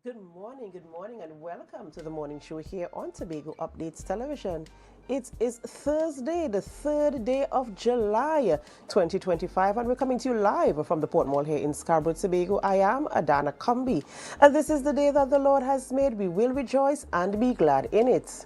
Good morning, and welcome to the morning show here on Tobago Updates Television. It is Thursday, the 3rd day of July 2025, and we're coming to you live from the Port Mall here in Scarborough, Tobago. I am Adana Kumbi, and this is the day that the Lord has made. We will rejoice and be glad in it.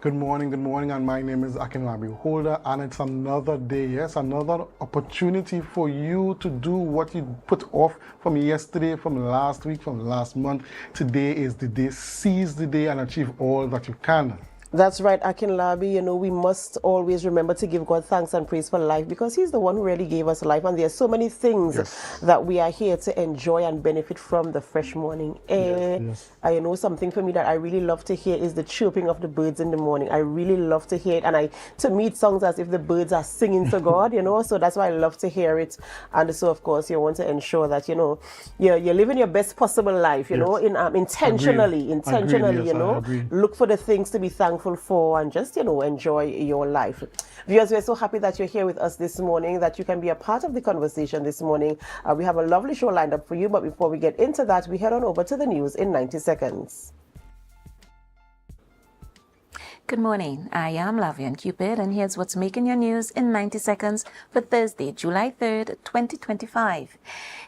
Good morning, and my name is Akinlabi Holder, and it's another day, yes, another opportunity for you to do what you put off from yesterday, from last week, from last month. Today is the day. Seize the day and achieve all that you can. That's right, Akinlabi. We must always remember to give God thanks and praise for life, because He's the one who really gave us life. And there are so many things that we are here to enjoy and benefit from: the fresh morning air. I know something for me that I really love to hear is the chirping of the birds in the morning. I really love to hear it. And to me, it sounds as if the birds are singing to God, so that's why I love to hear it. And so, of course, you want to ensure that, you're living your best possible life, intentionally, Agreed. look for the things to be thankful for, and just enjoy your life. Viewers, we're so happy that you're here with us this morning, that you can be a part of the conversation this morning. We have a lovely show lined up for you, but before we get into that, we head on over to the news in 90 seconds. Good morning, I am Lavian Cupid, and here's what's making your news in 90 seconds for Thursday, July 3rd, 2025.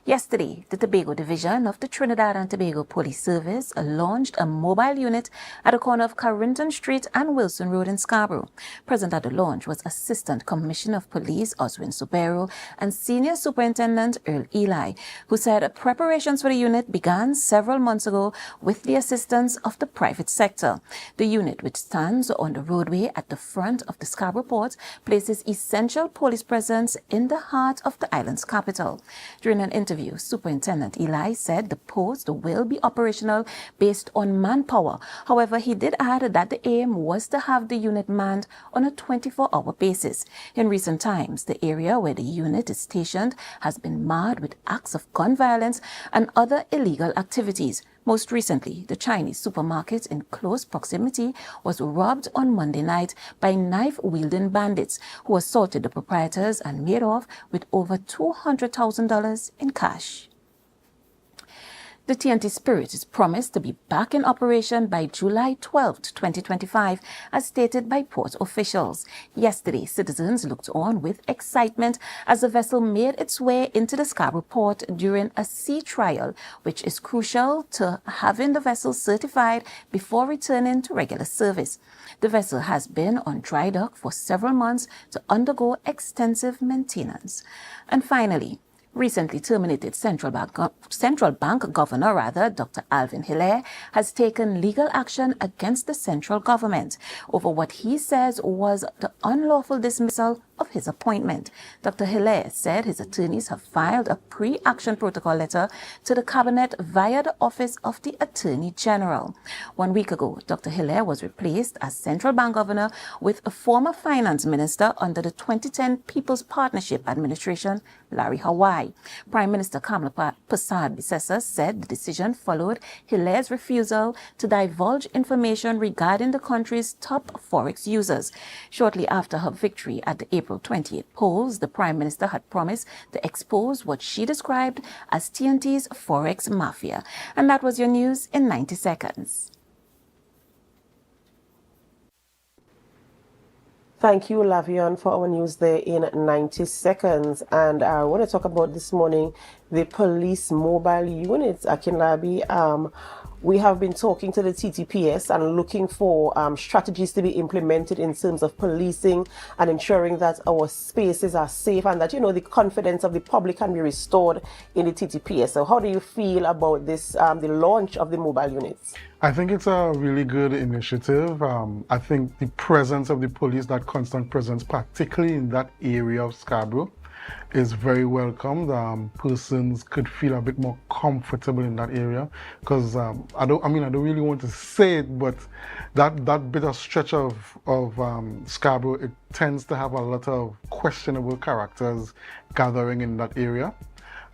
Yesterday, the Tobago Division of the Trinidad and Tobago Police Service launched a mobile unit at the corner of Carrington Street and Wilson Road in Scarborough. Present at the launch was Assistant Commissioner of Police Oswin Sobero and Senior Superintendent Earl Eli, who said preparations for the unit began several months ago with the assistance of the private sector. The unit, which stands on the roadway at the front of the Scarborough Port, places essential police presence in the heart of the island's capital. During an interview, Superintendent Eli said the post will be operational based on manpower. However, he did add that the aim was to have the unit manned on a 24-hour basis. In recent times, the area where the unit is stationed has been marred with acts of gun violence and other illegal activities. Most recently, the Chinese supermarket in close proximity was robbed on Monday night by knife-wielding bandits who assaulted the proprietors and made off with over $200,000 in cash. The TNT Spirit is promised to be back in operation by July 12, 2025, as stated by port officials. Yesterday, citizens looked on with excitement as the vessel made its way into the Scarborough port during a sea trial, which is crucial to having the vessel certified before returning to regular service. The vessel has been on dry dock for several months to undergo extensive maintenance. And finally, recently terminated Central Bank Governor, Dr. Alvin Hilaire, has taken legal action against the central government over what he says was the unlawful dismissal of his appointment. Dr. Hilaire said his attorneys have filed a pre-action protocol letter to the cabinet via the Office of the Attorney General. 1 week ago, Dr. Hilaire was replaced as Central Bank Governor with a former finance minister under the 2010 People's Partnership Administration, Larry Hawaii. Prime Minister Kamala Persad-Bissessar said the decision followed Hilaire's refusal to divulge information regarding the country's top forex users. Shortly after her victory at the April 28 polls, the Prime Minister had promised to expose what she described as TNT's forex mafia. And that was your news in 90 seconds. Thank you, Lavian, for our news there in 90 seconds. And I want to talk about this morning the police mobile units, Akinlabi. We have been talking to the TTPS and looking for strategies to be implemented in terms of policing and ensuring that our spaces are safe and that, the confidence of the public can be restored in the TTPS. So how do you feel about this, the launch of the mobile units? I think it's a really good initiative. I think the presence of the police, that constant presence, particularly in that area of Scarborough, is very welcomed. Persons could feel a bit more comfortable in that area because I don't really want to say it, but that bit of stretch of Scarborough, it tends to have a lot of questionable characters gathering in that area.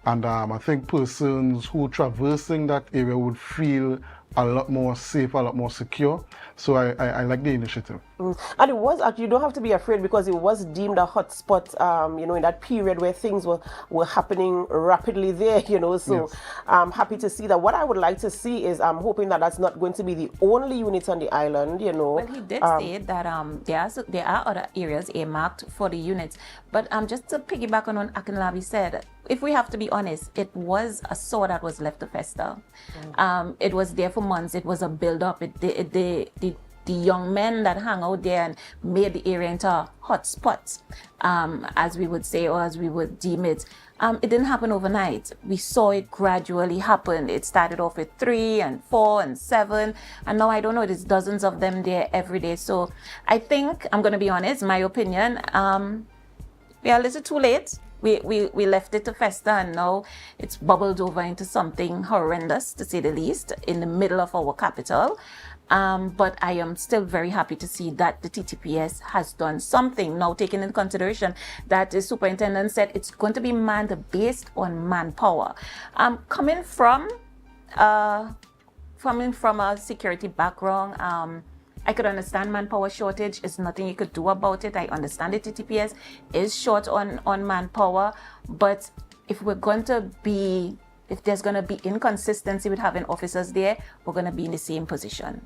And I think persons who traversing that area would feel a lot more safe, a lot more secure. So I like the initiative. And it was actually, you don't have to be afraid because it was deemed a hotspot, in that period where things were happening rapidly there, So Yes. I'm happy to see that. What I would like to see is I'm hoping that that's not going to be the only unit on the island, Well, he did say that there are other areas earmarked for the units. But just to piggyback on what Akinlabi said, if we have to be honest, it was a sore that was left to fester. It was there for months. It was a build-up. The young men that hung out there and made the area into a hot spot, as we would say, or as we would deem it. It didn't happen overnight. We saw it gradually happen. It started off with 3 and 4 and 7, and now I don't know, there's dozens of them there every day. So I think, I'm going to be honest, my opinion, we are a little too late. We left it to fester, and now it's bubbled over into something horrendous, to say the least, in the middle of our capital. But I am still very happy to see that the TTPS has done something, now taking into consideration that the superintendent said it's going to be manned based on manpower. Coming from a security background, I could understand manpower shortage. It's nothing you could do about it. I understand the TTPS is short on manpower, but if there's going to be inconsistency with having officers there, we're going to be in the same position.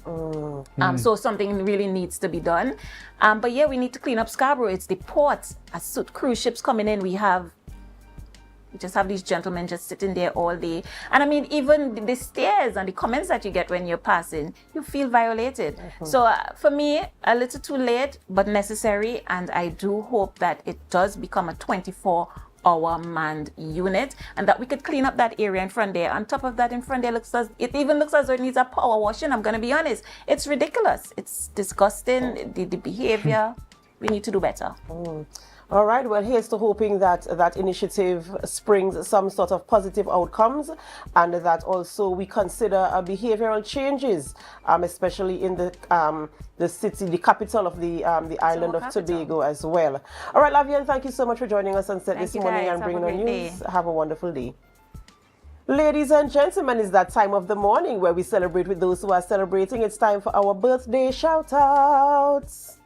So something really needs to be done. But yeah, we need to clean up Scarborough. It's the port. As cruise ships coming in, we just have these gentlemen just sitting there all day. And I mean, even the stares and the comments that you get when you're passing, you feel violated. So for me, a little too late, but necessary. And I do hope that it does become a 24-hour manned unit, and that we could clean up that area in front there. On top of that, in front there, it even looks as though it needs a power washing. I'm going to be honest. It's ridiculous. It's disgusting, the behavior. We need to do better. All right, well, here's to hoping that that initiative springs some sort of positive outcomes, and that also we consider behavioral changes, especially in the city, the capital of the island of Tobago as well. All right, Lavian, thank you so much for joining us on set this morning and bringing on news. Have a wonderful day. Ladies and gentlemen, it's that time of the morning where we celebrate with those who are celebrating. It's time for our birthday shout-outs.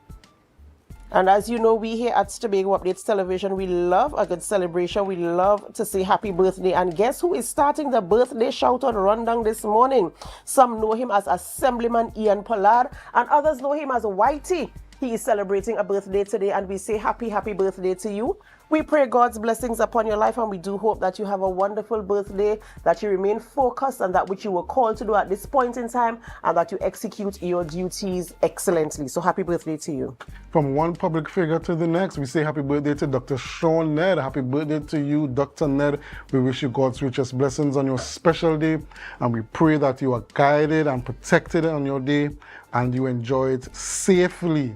And as you know, we here at Tobago Updates Television, we love a good celebration. We love to say happy birthday. And guess who is starting the birthday shout-out rundown this morning? Some know him as Assemblyman Ian Pollard, and others know him as Whitey. He is celebrating a birthday today, and we say happy birthday to you. We pray God's blessings upon your life, and we do hope that you have a wonderful birthday, that you remain focused on that which you were called to do at this point in time, and that you execute your duties excellently. So happy birthday to you. From one public figure to the next, we say happy birthday to Dr. Sean Ned. Happy birthday to you, Dr. Ned. We wish you God's richest blessings on your special day, and we pray that you are guided and protected on your day, and you enjoy it safely.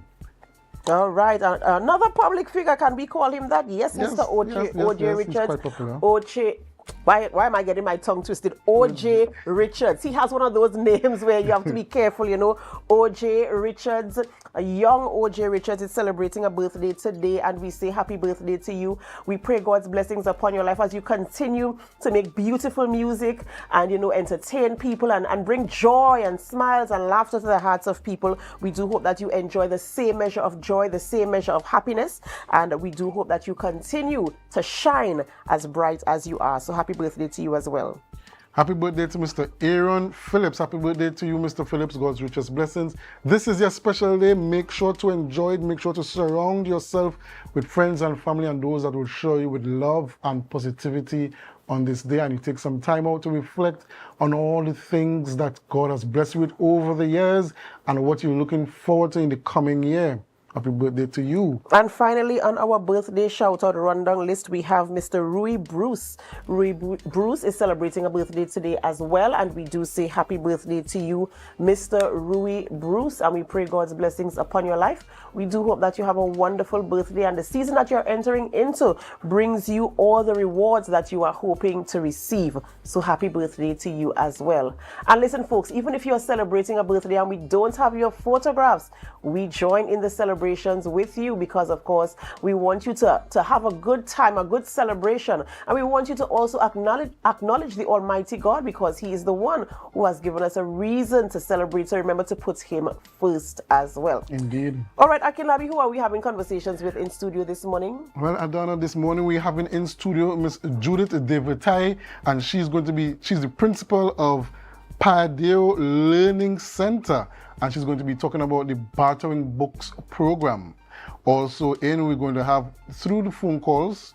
All right, another public figure, can we call him that? Yes, Mr. O.J. Richards. He's quite popular. O.J. Why am I getting my tongue twisted? O.J. Richards. He has one of those names where you have to be careful, O.J. Richards. A young O.J. Richards is celebrating a birthday today, and we say happy birthday to you. We pray God's blessings upon your life as you continue to make beautiful music and, entertain people and bring joy and smiles and laughter to the hearts of people. We do hope that you enjoy the same measure of joy, the same measure of happiness, and we do hope that you continue to shine as bright as you are. So happy birthday to you as well. Happy birthday to Mr. Aaron Phillips. Happy birthday to you, Mr. Phillips. God's richest blessings. This is your special day. Make sure to enjoy it. Make sure to surround yourself with friends and family and those that will show you with love and positivity on this day. And you take some time out to reflect on all the things that God has blessed you with over the years and what you're looking forward to in the coming year. Happy birthday to you. And finally, on our birthday shout-out rundown list, we have Mr. Rui Bruce. Rui Bruce is celebrating a birthday today as well, and we do say happy birthday to you, Mr. Rui Bruce, and we pray God's blessings upon your life. We do hope that you have a wonderful birthday, and the season that you're entering into brings you all the rewards that you are hoping to receive. So happy birthday to you as well. And listen, folks, even if you're celebrating a birthday and we don't have your photographs, we join in the celebration celebrations with you because, of course, we want you to have a good time, a good celebration. And we want you to also acknowledge the Almighty God because He is the one who has given us a reason to celebrate. So remember to put Him first as well. Indeed. All right, Akinlabi, who are we having conversations with in studio this morning? Well, Adana, this morning we're having in studio Miss Judith Devetai, and she's the principal of Padeo Learning Center, and she's going to be talking about the Bartering Books program. Also we're going to have, through the phone calls,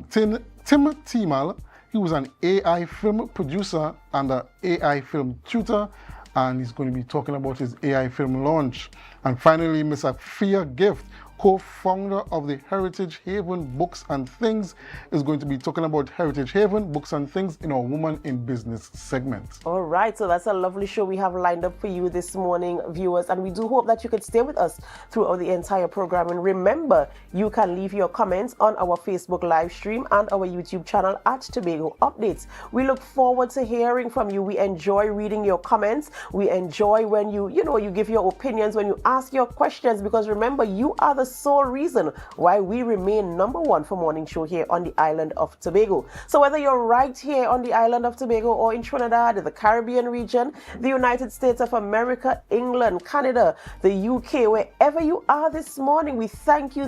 Tim Timal. He was an AI film producer and an AI film tutor, and he's going to be talking about his AI film launch. And finally, Miss Afia Gift, co-founder of the Heritage Haven Books and Things, is going to be talking about Heritage Haven Books and Things in our Woman in Business segment. All right, so that's a lovely show we have lined up for you this morning, viewers, and we do hope that you could stay with us throughout the entire program. And remember, you can leave your comments on our Facebook live stream and our YouTube channel at Tobago Updates. We look forward to hearing from you. We enjoy reading your comments. We enjoy when you give your opinions, when you ask your questions, because remember, you are the sole reason why we remain number one for morning show here on the island of Tobago. So whether you're right here on the island of Tobago or in Trinidad, the Caribbean region, the United States of America, England, Canada, the UK, wherever you are this morning, we thank you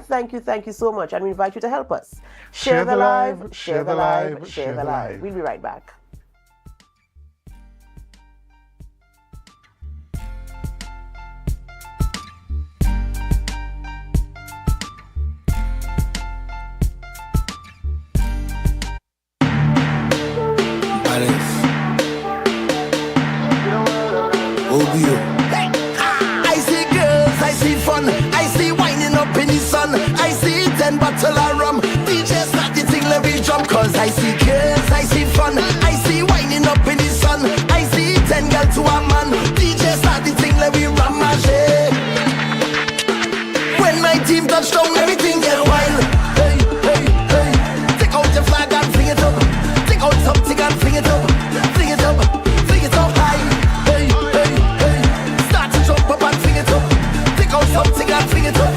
so much, and we invite you to help us. Share the live, share the live, share the live. We'll be right back. I see girls, I see fun, I see winding up in the sun, I see 10 bottle of rum, DJ start the thing, let me jump. Cause I see girls, I see fun, I see winding up in the sun, I see 10 girls to a man, DJ start the thing, let me rum my shit. When my team touch down, everything get wild. Hey, hey, hey, take out your flag and fling it up, take out something and fling it up, fling it up, fling it up high. Hey, hey, hey, start to jump up and fling it up, take out something and fling it up.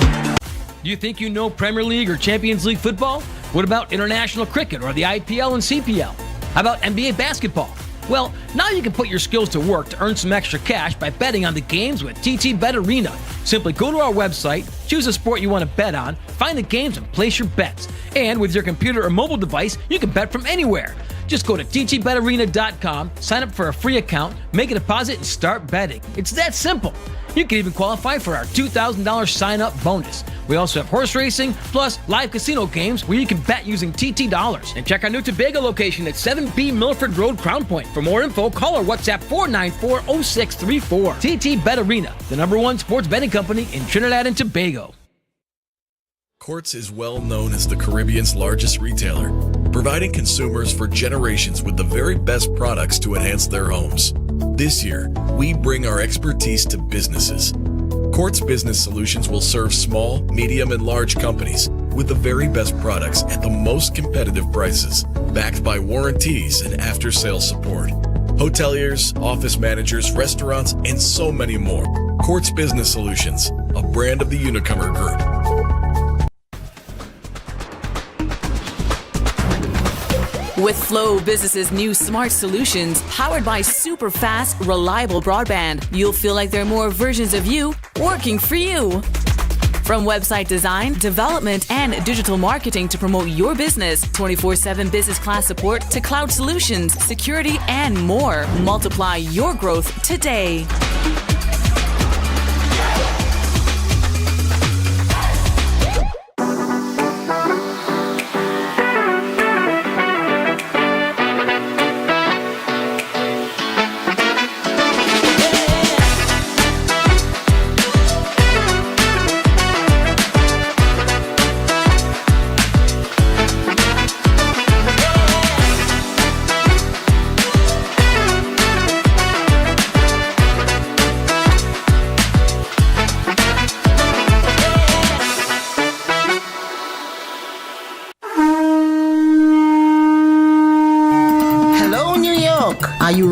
Do you think you know Premier League or Champions League football? What about international cricket or the IPL and CPL? How about NBA basketball? Well, now you can put your skills to work to earn some extra cash by betting on the games with TT Bet Arena. Simply go to our website, choose a sport you want to bet on, find the games and place your bets. And with your computer or mobile device, you can bet from anywhere. Just go to ttbetarena.com, sign up for a free account, make a deposit, and start betting. It's that simple. You can even qualify for our $2,000 sign-up bonus. We also have horse racing, plus live casino games where you can bet using TT dollars. And check our new Tobago location at 7B Milford Road, Crown Point. For more info, call or WhatsApp 494-0634. TT Bet Arena, the #1 sports betting company in Trinidad and Tobago. Courts is well known as the Caribbean's largest retailer, providing consumers for generations with the very best products to enhance their homes. This year, we bring our expertise to businesses. Courts Business Solutions will serve small, medium, and large companies with the very best products at the most competitive prices, backed by warranties and after-sales support. Hoteliers, office managers, restaurants, and so many more. Courts Business Solutions, a brand of the Unicomer Group. With Flow Business's new smart solutions, powered by super fast, reliable broadband, you'll feel like there are more versions of you working for you. From website design, development, and digital marketing to promote your business, 24/7 business class support to cloud solutions, security, and more. Multiply your growth today.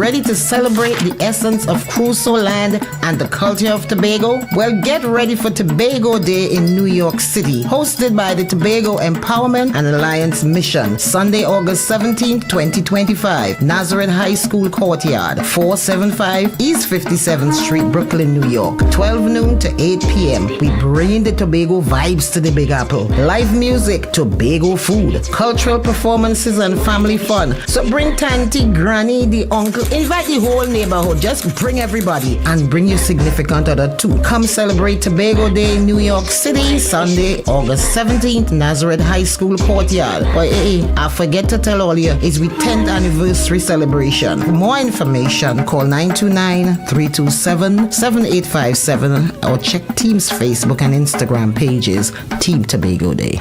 Ready to celebrate the essence of Crusoe land and the culture of Tobago? Well, get ready for Tobago Day in New York City, hosted by the Tobago Empowerment and Alliance Mission, Sunday, August 17, 2025, Nazareth High School Courtyard, 475 East 57th Street, Brooklyn, New York, 12 noon to 8 p.m. We bring the Tobago vibes to the Big Apple. Live music, Tobago food, cultural performances and family fun. So bring Tanty, Granny, the uncle, invite the whole neighborhood. Just bring everybody and bring your significant other too. Come celebrate Tobago Day in New York City, Sunday, August 17th, Nazareth High School Courtyard. But hey, I forget to tell all you, it's we 10th anniversary celebration. For more information, call 929-327-7857 or check Team's Facebook and Instagram pages, Team Tobago Day.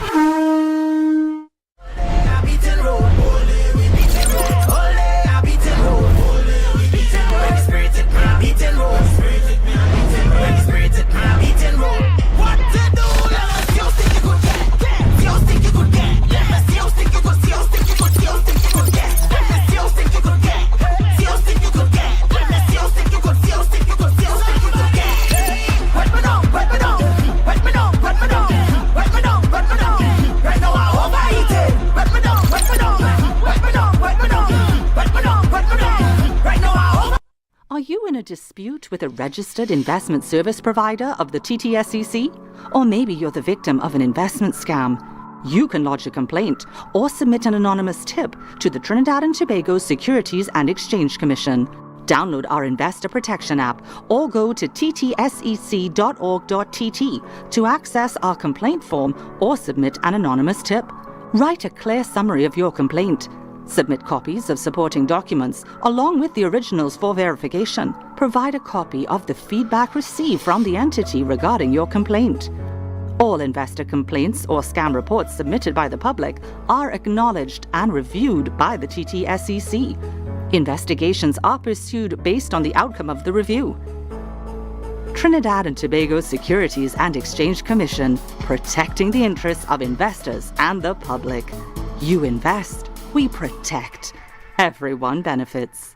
Are you in a dispute with a registered investment service provider of the TTSEC? Or maybe you're the victim of an investment scam? You can lodge a complaint or submit an anonymous tip to the Trinidad and Tobago Securities and Exchange Commission. Download our Investor Protection app or go to ttsec.org.tt to access our complaint form or submit an anonymous tip. Write a clear summary of your complaint. Submit copies of supporting documents along with the originals for verification. Provide a copy of the feedback received from the entity regarding your complaint. All investor complaints or scam reports submitted by the public are acknowledged and reviewed by the TTSEC. Investigations are pursued based on the outcome of the review. Trinidad and Tobago Securities and Exchange Commission, protecting the interests of investors and the public. You invest, we protect. Everyone benefits.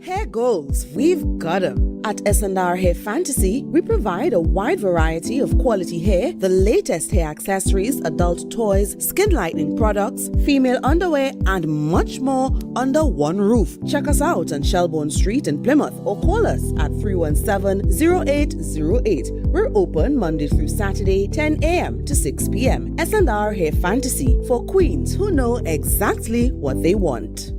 Hair goals, we've got 'em. At S&R Hair Fantasy, we provide a wide variety of quality hair, the latest hair accessories, adult toys, skin lightening products, female underwear, and much more under one roof. Check us out on Shelbourne Street in Plymouth or call us at 317-0808. We're open Monday through Saturday, 10 a.m. to 6 p.m. S&R Hair Fantasy for queens who know exactly what they want.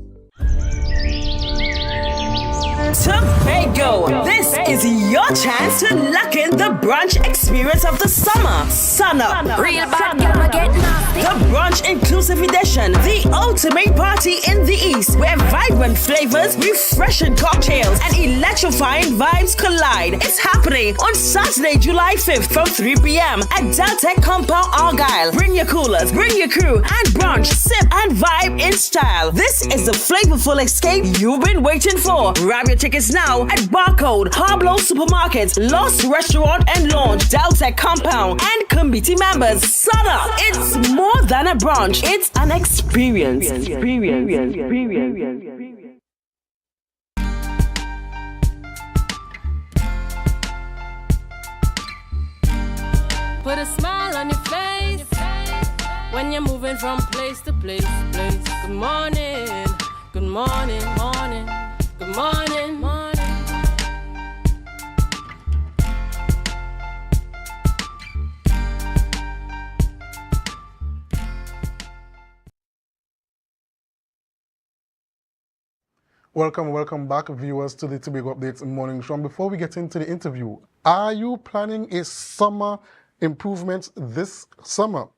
Tobago, this is your chance to lock in the brunch experience of the summer. Sun up. Real bad girl, get nasty. The brunch inclusive edition, the ultimate party in the East, where vibrant flavors, refreshing cocktails, and electrifying vibes collide. It's happening on Saturday, July 5th from 3 p.m. at Deltec Compound, Argyle. Bring your coolers, bring your crew, and brunch, sip, and vibe in style. This is the flavorful escape you've been waiting for. Grab your tickets now at Barcode, Pablo Supermarket, Lost Restaurant and Lounge, Deltec Compound, and committee members. Sun up! It's more than a brunch, it's an experience. Put a smile on your face when you're moving from place to place. Good morning, good morning, morning. Good morning, morning. Welcome back, viewers, to the Tobago Updates Morning Show. And before we get into the interview, are you planning a summer improvement this summer?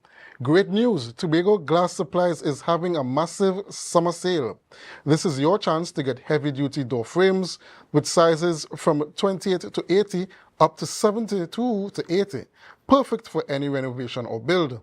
Great news! Tobago Glass Supplies is having a massive summer sale. This is your chance to get heavy-duty door frames with sizes from 28 to 80 up to 72 to 80. Perfect for any renovation or build.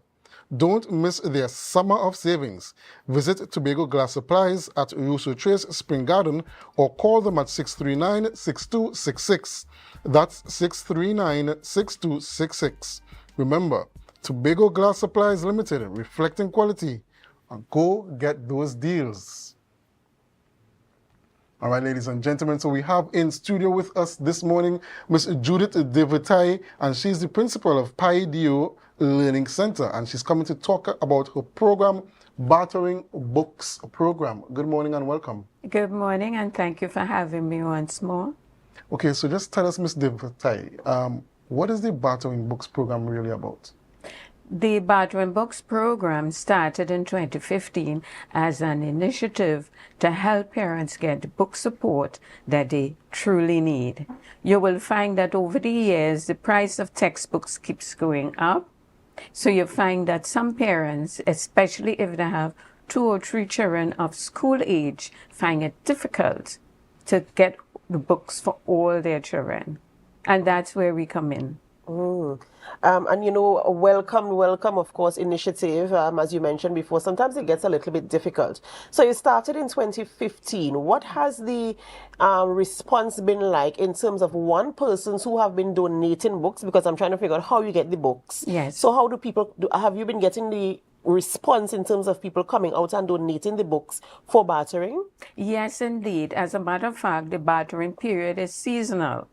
Don't miss their summer of savings. Visit Tobago Glass Supplies at Russo Trace, Spring Garden, or call them at 639-6266. That's 639-6266. Remember, Tobago Glass Supplies Limited, reflecting quality. And go get those deals. All right, ladies and gentlemen, so we have in studio with us this morning Ms. Judith Devitai, and she's the principal of Paidio Learning Center, and she's coming to talk about her program, Bartering Books Program. Good morning and welcome. Good morning, and thank you for having me once more. Okay, so just tell us, Ms. Devitai, what is the Bartering Books Program really about? The Bartering Books program started in 2015 as an initiative to help parents get the book support that they truly need. You will find that over the years, the price of textbooks keeps going up. So you find that some parents, especially if they have 2 or 3 children of school age, find it difficult to get the books for all their children. And that's where we come in. And you know, a welcome, of course, initiative, as you mentioned before. Sometimes it gets a little bit difficult. So you started in 2015. What has the response been like in terms of persons who have been donating books? Because I'm trying to figure out how you get the books. Yes. So how do people, have you been getting the response in terms of people coming out and donating the books for bartering? Yes, indeed. As a matter of fact, the bartering period is seasonal.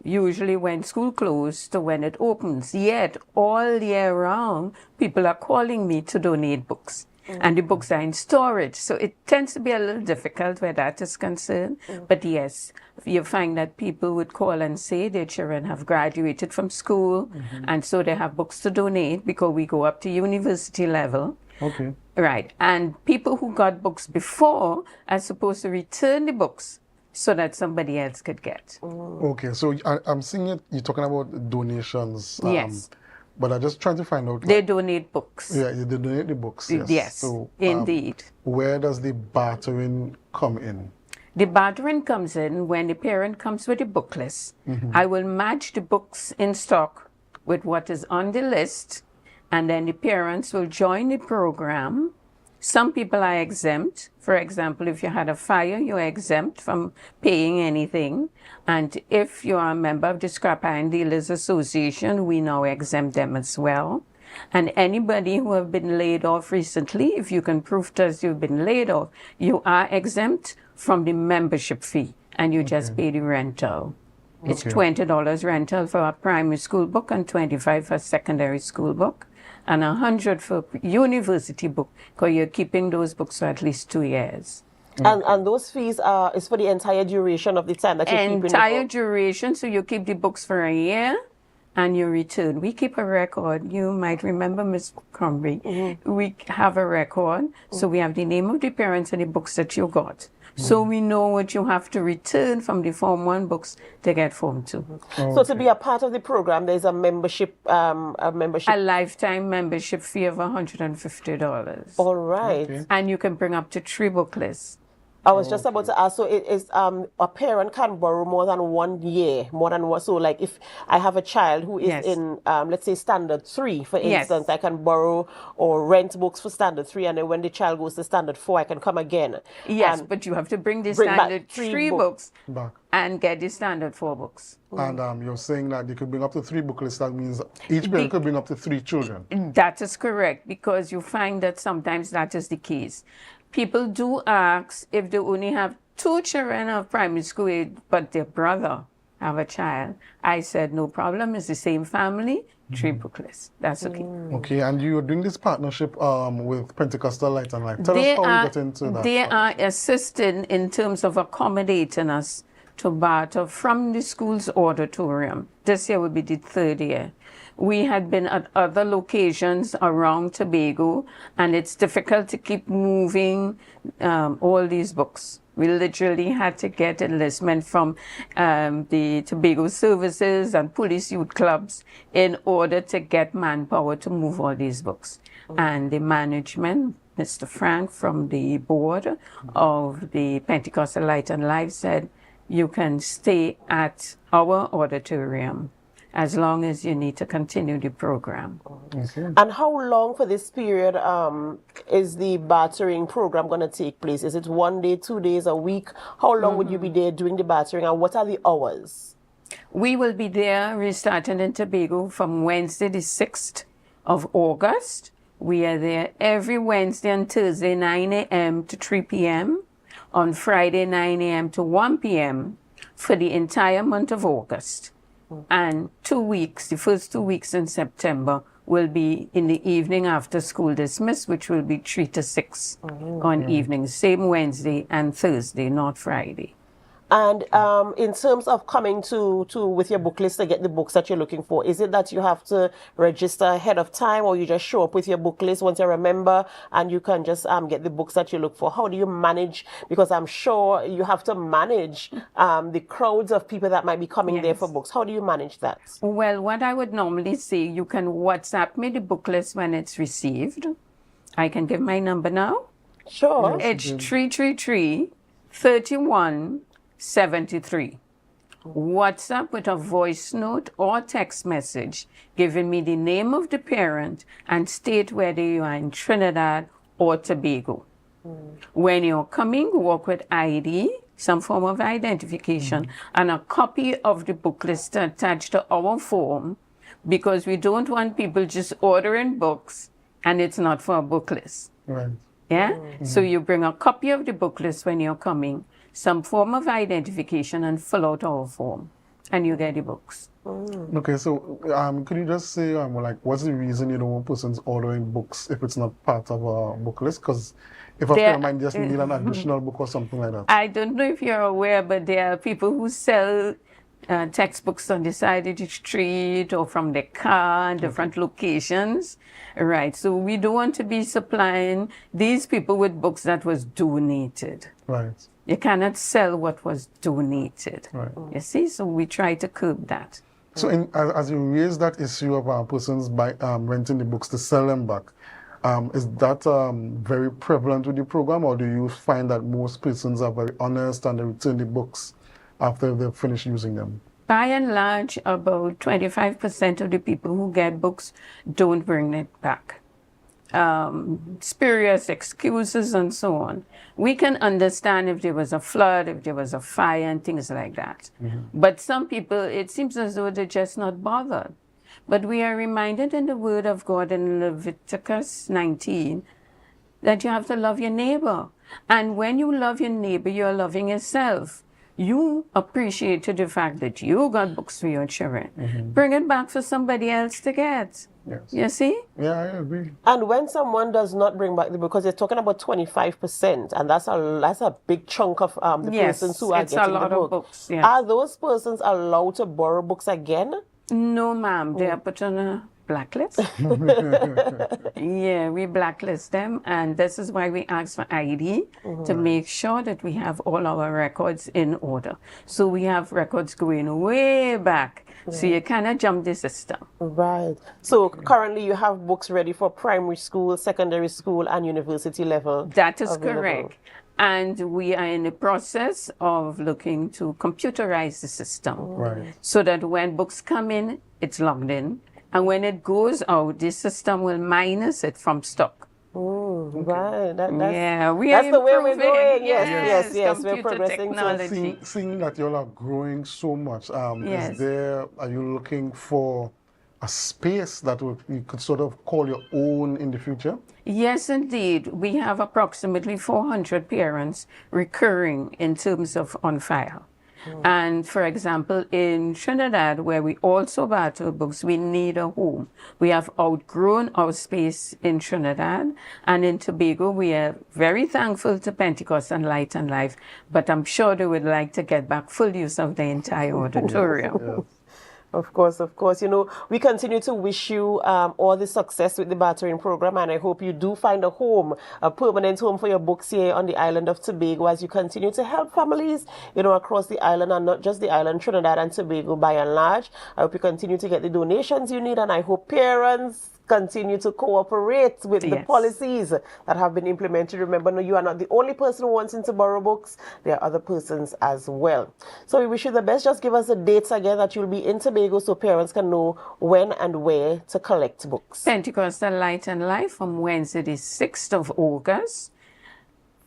Usually when school closes to when it opens. Yet, all year round, people are calling me to donate books. And the books are in storage. So it tends to be a little difficult where that is concerned. But yes, you find that people would call and say their children have graduated from school. And so they have books to donate because we go up to university level. Okay. Right. And people who got books before are supposed to return the books so that somebody else could get. Okay, so I'm seeing it, you're talking about donations. Yes. But I'm just trying to find out. They donate books. Yeah, they donate the books. Yes. Yes, so, indeed. Where does the bartering come in? The bartering comes in when the parent comes with a book list. I will match the books in stock with what is on the list, and then the parents will join the program. Some people are exempt. For example, if you had a fire, you're exempt from paying anything. And if you are a member of the Scrap Iron Dealers Association, we now exempt them as well. And anybody who have been laid off recently, if you can prove to us you've been laid off, you are exempt from the membership fee, and you just pay the rental. It's $20 rental for a primary school book and $25 for a secondary school book, and $100 for university book, because you're keeping those books for at least 2 years. And those fees is for the entire duration of the time that you're keeping the book? Duration, so you keep the books for a year and you return. We keep a record. You might remember, Ms. Crombie, we have a record. So we have the name of the parents and the books that you got. So we know what you have to return from the Form 1 books to get Form 2. So to be a part of the program, there's a membership, a lifetime membership fee of $150. All right. And you can bring up to 3 book lists. I was just about to ask, so it is a parent can borrow more than 1 year, more than one. So like if I have a child who is in, let's say, standard 3, for instance, I can borrow or rent books for standard 3, and then when the child goes to standard 4, I can come again. Yes, but you have to bring the standard 3 books back and get the standard 4 books. And you're saying that you could bring up to 3 book lists. That means each parent could bring up to 3 children. That is correct, because you find that sometimes that is the case. People do ask if they only have 2 children of primary school age, but their brother have a child. I said, no problem, it's the same family, 3 book lists. That's okay. Okay, and you're doing this partnership with Pentecostal Light and Life. Tell us how you got into that. They are assisting in terms of accommodating us to barter from the school's auditorium. This year will be the 3rd year. We had been at other locations around Tobago, and it's difficult to keep moving all these books. We literally had to get enlistment from the Tobago services and police youth clubs in order to get manpower to move all these books. And the management, Mr. Frank from the board of the Pentecostal Light and Life, said, you can stay at our auditorium as long as you need to continue the program. And how long for this period is the bartering program going to take place? Is it 1 day, 2 days, a week? How long would you be there doing the bartering, and what are the hours? We will be there restarting in Tobago from Wednesday the 6th of August. We are there every Wednesday and Thursday, 9 a.m. to 3 p.m. on Friday 9 a.m. to 1 p.m. for the entire month of August. And 2 weeks, the first 2 weeks in September, will be in the evening after school dismiss, which will be 3 to 6 on evenings. Same Wednesday and Thursday, not Friday. And in terms of coming to with your book list to get the books that you're looking for, is it that you have to register ahead of time, or you just show up with your book list once you're a member and you can just get the books that you look for? How do you manage? Because I'm sure you have to manage the crowds of people that might be coming there for books. How do you manage that? Well, what I would normally say, you can WhatsApp me the book list when it's received. I can give my number now. Sure. It's 333-3173. WhatsApp with a voice note or text message giving me the name of the parent and state whether you are in Trinidad or Tobago. When you're coming, walk with ID, some form of identification, and a copy of the book list attached to our form, because we don't want people just ordering books and it's not for a book list. Right. Yeah? So you bring a copy of the book list when you're coming, some form of identification, and fill out our form, and you get the books. Okay, so could you just say, like, what's the reason you don't want persons ordering books if it's not part of a book list? Because if a friend of mine just need an additional book or something like that. I don't know if you're aware, but there are people who sell textbooks on the side of the street or from their car in different locations. Right, so we don't want to be supplying these people with books that was donated. Right. You cannot sell what was donated. Right. You see, so we try to curb that. So as you raise that issue of persons renting the books to sell them back, is that very prevalent with the program, or do you find that most persons are very honest and they return the books after they've finished using them? By and large, about 25% of the people who get books don't bring it back. Spurious excuses and so on. We can understand if there was a flood, if there was a fire and things like that. But some people, it seems as though they're just not bothered. But we are reminded in the Word of God in Leviticus 19 that you have to love your neighbor. And when you love your neighbor, you're loving yourself. You appreciated the fact that you got books for your children. Bring it back for somebody else to get. Yes. You see? Yeah, I agree. And when someone does not bring back the book, because you're talking about 25%, and that's a big chunk of the persons who are getting the book. Books, yes. Are those persons allowed to borrow books again? No, ma'am. They are put on a blacklist. Yeah, we blacklist them, and this is why we ask for ID to make sure that we have all our records in order. So we have records going way back, so you cannot jump the system. Right. So currently you have books ready for primary school, secondary school, and university level. That is correct. And we are in the process of looking to computerize the system. Right. So that when books come in, it's logged in. And when it goes out, the system will minus it from stock. Right. That's that's the way we're going. Yes. Computer We're progressing. technology. Seeing that you all are growing so much, are you looking for a space that you could sort of call your own in the future? Yes, indeed. We have approximately 400 parents recurring in terms of on file. And for example, in Trinidad, where we also battle books, we need a home. We have outgrown our space in Trinidad, and in Tobago, we are very thankful to Pentecost and Light and Life, but I'm sure they would like to get back full use of the entire auditorium. Yes. Of course. You know, we continue to wish you all the success with the bartering program, and I hope you do find a home, a permanent home for your books here on the island of Tobago as you continue to help families, you know, across the island, and not just the island, Trinidad and Tobago by and large. I hope you continue to get the donations you need, and I hope parents continue to cooperate with the policies that have been implemented. Remember, no, you are not the only person who wants to borrow books. There are other persons as well. So we wish you the best. Just give us the dates again that you'll be in Tobago so parents can know when and where to collect books. Pentecostal Light and Life from Wednesday the 6th of August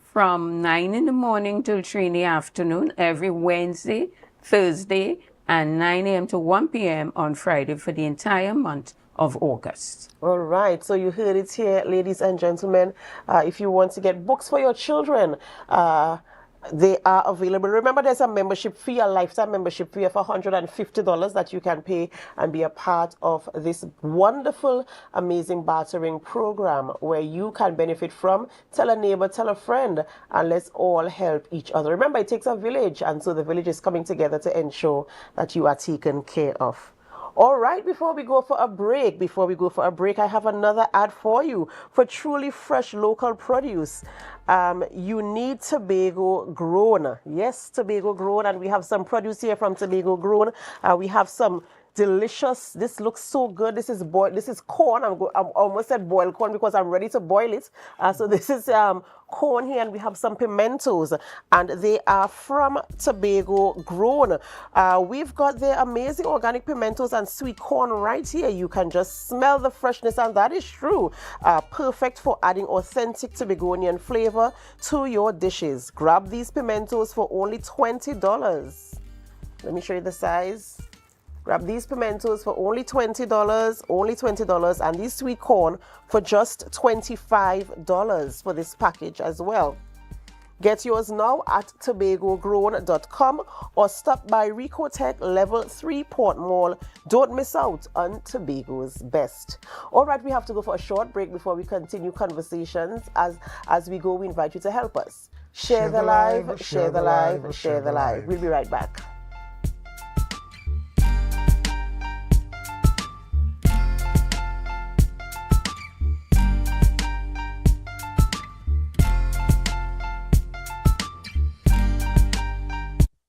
from 9 in the morning till 3 in the afternoon every Wednesday, Thursday, and 9 a.m. to 1 p.m. on Friday for the entire month of August. All right, so you heard it here, ladies and gentlemen. If you want to get books for your children, They are available. Remember, there's a membership fee, a lifetime membership fee of $150 that you can pay and be a part of this wonderful, amazing bartering program where you can benefit from. Tell a neighbor, tell a friend, and let's all help each other. Remember, it takes a village, and so the village is coming together to ensure that you are taken care of. All right, before we go for a break, I have another ad for you. For truly fresh local produce, you need Tobago grown. Yes, Tobago grown, and we have some produce here from Tobago grown. We have some delicious. This looks so good. This is corn. I almost said boiled corn because I'm ready to boil it. So this is corn here, and we have some pimentos, and they are from Tobago grown. We've got the amazing organic pimentos and sweet corn right here. You can just smell the freshness, and that is true. Perfect for adding authentic Tobagonian flavor to your dishes. Grab these pimentos for only $20. Let me show you the size. Grab these pimentos for only $20, and these sweet corn for just $25 for this package as well. Get yours now at tobagogrown.com or stop by Recotech Level 3 Port Mall. Don't miss out on Tobago's best. All right, we have to go for a short break before we continue conversations. As we go, we invite you to help us. Share the live, share the live, share the live. We'll be right back.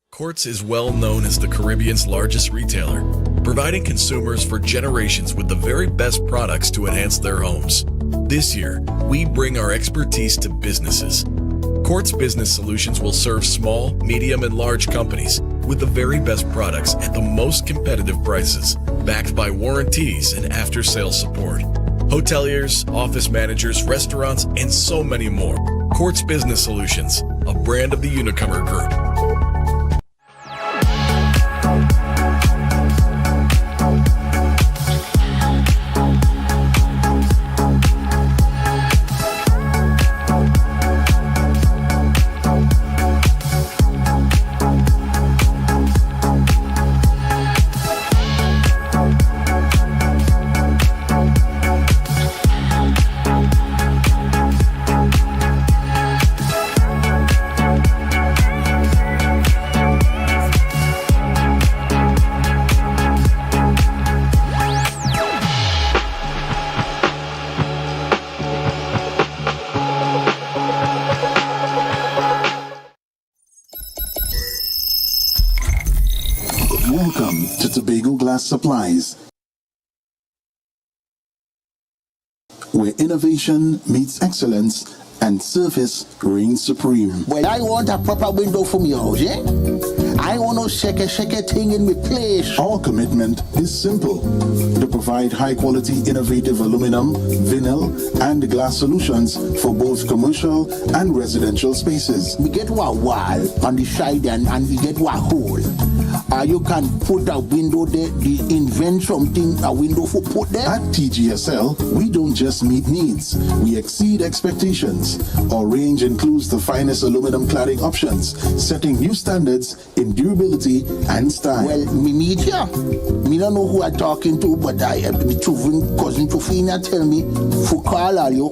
Quartz is well known as the Caribbean's largest retailer, providing consumers for generations with the very best products to enhance their homes. This year, we bring our expertise to businesses. Quartz Business Solutions will serve small, medium, and large companies with the very best products at the most competitive prices, backed by warranties and after-sales support. Hoteliers, office managers, restaurants, and so many more. Quartz Business Solutions, a brand of the Unicomer Group. Welcome to Tobago Glass Supplies, where innovation meets excellence and service reigns supreme. Well, I want a proper window for me house, yeah? I want no shake thing in my place. Our commitment is simple: to provide high-quality, innovative aluminum, vinyl, and glass solutions for both commercial and residential spaces. We get one wall on the side and we get one hole. You can put a window there, invent something, a window for put there. At TGSL, we don't just meet needs, we exceed expectations. Our range includes the finest aluminum cladding options, setting new standards in durability and style. Well, me meet ya. Me don't know who I'm talking to, but I have the cousin Tofina tell me, for call all you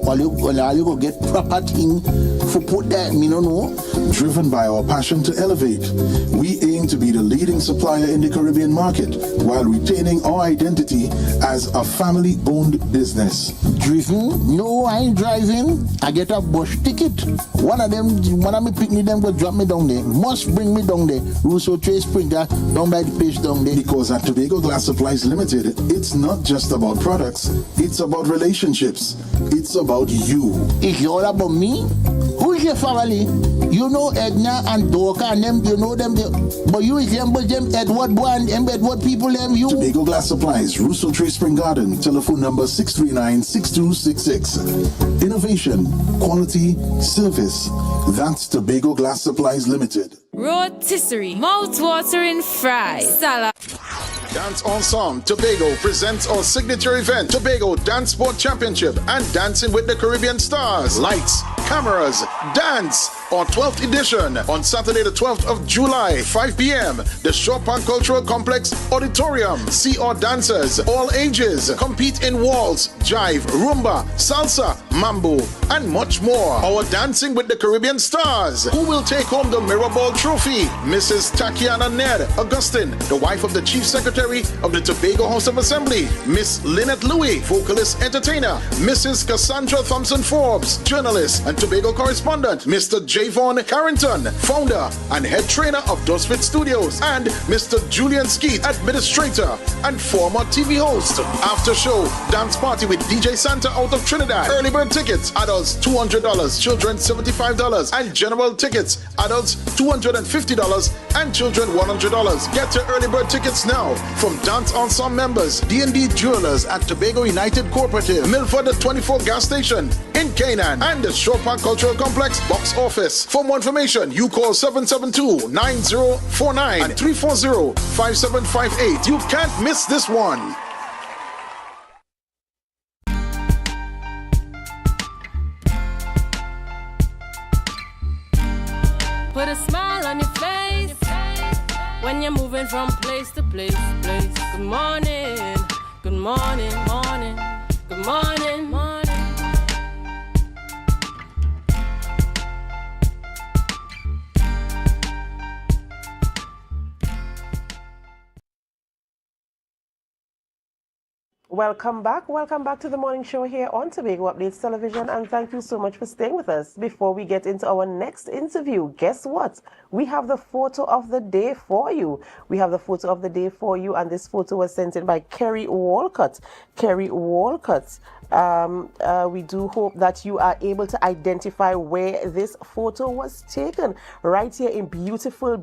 go get proper thing for put there. Me don't know. Driven by our passion to elevate, we aim to be the leading supplier in the Caribbean market while retaining our identity as a family-owned business. Driven? No, I ain't driving. I get a bus ticket. One of me pick me them go drop me down there. Must bring me down there. Russo Trace Sprinter down by the page down there. Because at Tobago Glass Supplies Limited, it's not just about products. It's about relationships. It's about you. It's all about me? Who's your family? You know Edna and Dorka and them, you know them, but you resemble them Edward boy and them Edward people them you. Tobago Glass Supplies, Russo Trace Spring Garden, telephone number 639-6266. Innovation, quality, service. That's Tobago Glass Supplies Limited. Rotisserie, mouth-watering fries, salad. Dance Ensemble Tobago presents our signature event, Tobago Dance Sport Championship and Dancing with the Caribbean Stars. Lights, cameras, dance on 12th edition on Saturday the 12th of July, 5 p.m. The Chopin Cultural Complex Auditorium. See our dancers, all ages, compete in waltz, jive, rumba, salsa, mambo, and much more. Our Dancing with the Caribbean Stars. Who will take home the Mirrorball Trophy? Mrs. Tatiana Ned Augustine, the wife of the Chief Secretary of the Tobago House of Assembly. Miss Lynette Louis, vocalist entertainer. Mrs. Cassandra Thompson Forbes, journalist and Tobago correspondent. Mr. Javon Carrington, founder and head trainer of Dosfit Studios. And Mr. Julian Skeet, administrator and former TV host. After show, dance party with DJ Santa out of Trinidad. Early bird tickets, adults $200, children $75, and general tickets, adults $250 and children $100. Get your early bird tickets now from Dance Ensemble members, D&D Jewelers at Tobago United Cooperative, Milford the 24 gas station in Canaan, and the Chopin Cultural Complex box office. For more information, you call 772-9049 and 340-5758. You can't miss this one. Put a smile on your face when you're moving from place to place. Good morning, good morning, morning, good morning, morning. Welcome back to the morning show here on Tobago Updates Television, and thank you so much for staying with us. Before we get into our next interview, guess what? We have the photo of the day for you. And this photo was sent in by Kerry Walcott. We do hope that you are able to identify where this photo was taken, right here in beautiful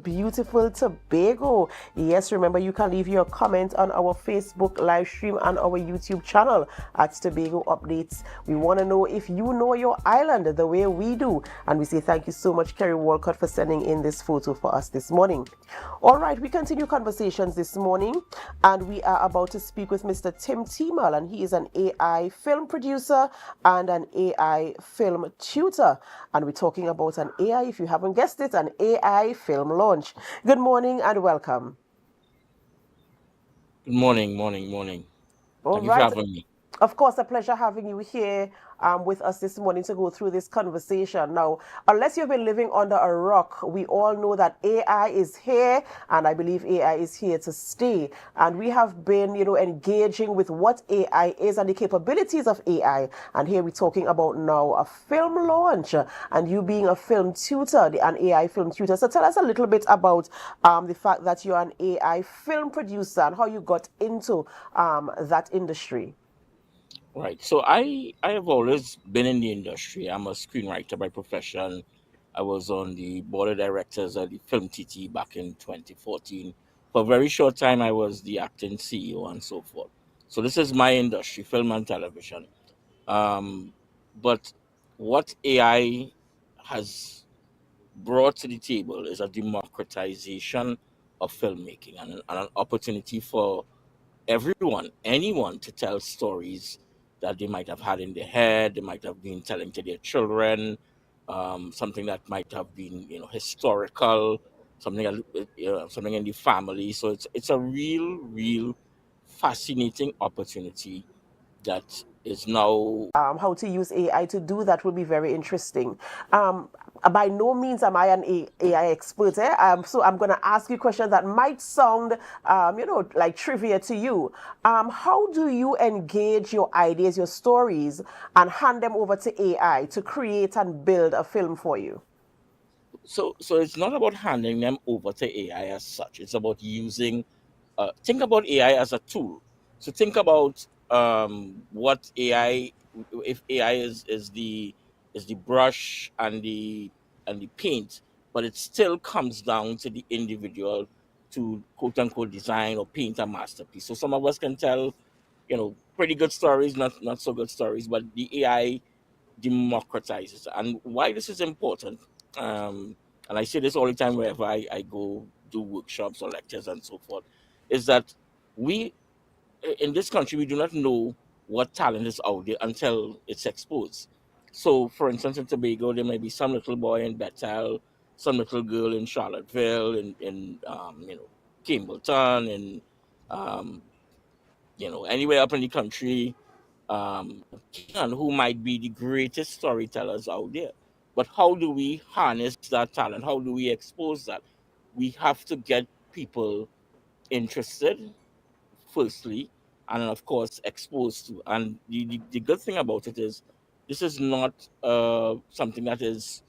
Tobago. Yes, remember you can leave your comment on our Facebook live stream and our YouTube channel at Tobago Updates. We want to know if you know your island the way we do, and we say thank you so much, Kerry Walcott, for sending in this photo for us this morning. All right, we continue conversations this morning, and we are about to speak with Mr. Tim Timal, and he is an AI film producer and an AI film tutor, and we're talking about an AI, if you haven't guessed it, an AI film launch. Good morning and welcome. Good morning. Thank you for having me. Of course, a pleasure having you here with us this morning to go through this conversation. Now, unless you've been living under a rock, we all know that AI is here, and I believe AI is here to stay. And we have been, engaging with what AI is and the capabilities of AI. And here we're talking about now a film launch, and you being a film tutor, an AI film tutor. So tell us a little bit about the fact that you're an AI film producer and how you got into that industry. Right. So I have always been in the industry. I'm a screenwriter by profession. I was on the board of directors at the Film TT back in 2014. For a very short time, I was the acting CEO and so forth. So this is my industry, film and television. But what AI has brought to the table is a democratization of filmmaking and an opportunity for anyone to tell stories that they might have had in their head, they might have been telling to their children, something that might have been, historical, something in the family. So it's a real fascinating opportunity that is now. How to use AI to do that will be very interesting. By no means am I an AI expert, so I'm going to ask you questions that might sound, like trivia to you. How do you engage your ideas, your stories, and hand them over to AI to create and build a film for you? So it's not about handing them over to AI as such. It's about using. Think about AI as a tool. So think about what AI, if AI is the brush and the paint, but it still comes down to the individual to quote unquote design or paint a masterpiece. So some of us can tell, pretty good stories, not so good stories, but the AI democratizes. And why this is important, and I say this all the time wherever I go do workshops or lectures and so forth, is that we in this country we do not know what talent is out there until it's exposed. So, for instance, in Tobago, there may be some little boy in Bethel, some little girl in Charlottesville, in Kimballton, and um, anywhere up in the country, and who might be the greatest storytellers out there. But how do we harness that talent? How do we expose that? We have to get people interested, firstly, and then of course exposed to. And the good thing about it is, this is not something that is,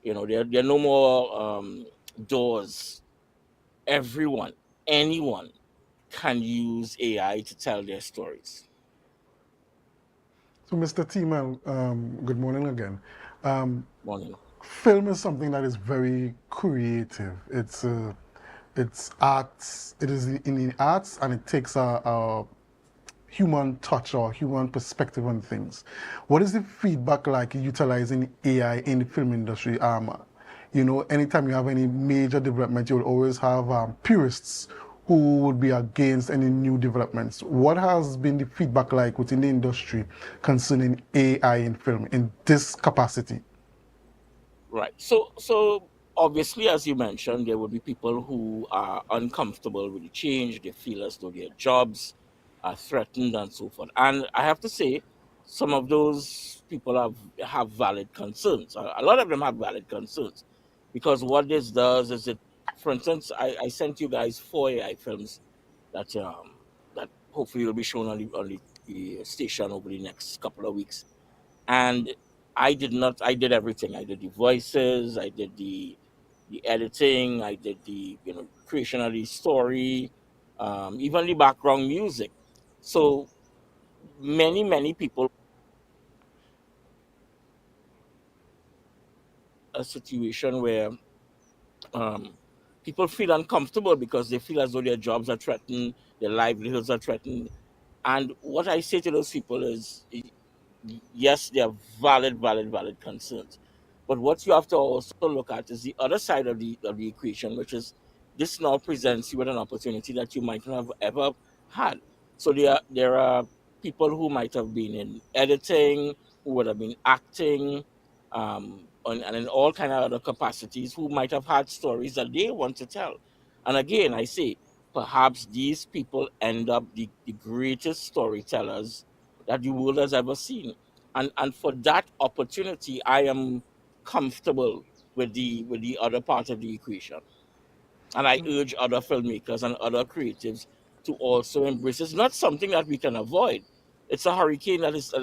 there are no more doors. Everyone, anyone can use AI to tell their stories. So, Mr. Timal, good morning again. Morning. Film is something that is very creative. It's arts. It is in the arts, and it takes a human touch or human perspective on things. What is the feedback like utilizing AI in the film industry? Anytime you have any major development, you'll always have purists who would be against any new developments. What has been the feedback like within the industry concerning AI in film in this capacity? Right. So obviously, as you mentioned, there will be people who are uncomfortable with the change. They feel as though their jobs are threatened and so forth. And I have to say, some of those people have valid concerns. A lot of them have valid concerns, because what this does is it. For instance, I sent you guys 4 AI films that hopefully will be shown on the station over the next couple of weeks. And I did not. I did everything. I did the voices. I did the editing. I did the creation of the story, even the background music. So many people, a situation where um, people feel uncomfortable because they feel as though their jobs are threatened, their livelihoods are threatened. And what I say to those people is, yes, they are valid concerns. But what you have to also look at is the other side of the equation, which is, this now presents you with an opportunity that you might not have ever had. So there are people who might have been in editing, who would have been acting, and in all kind of other capacities, who might have had stories that they want to tell. And again, I say, perhaps these people end up the greatest storytellers that the world has ever seen. And for that opportunity, I am comfortable with the other part of the equation. And I urge other filmmakers and other creatives to also embrace. It's not something that we can avoid. It's a hurricane that is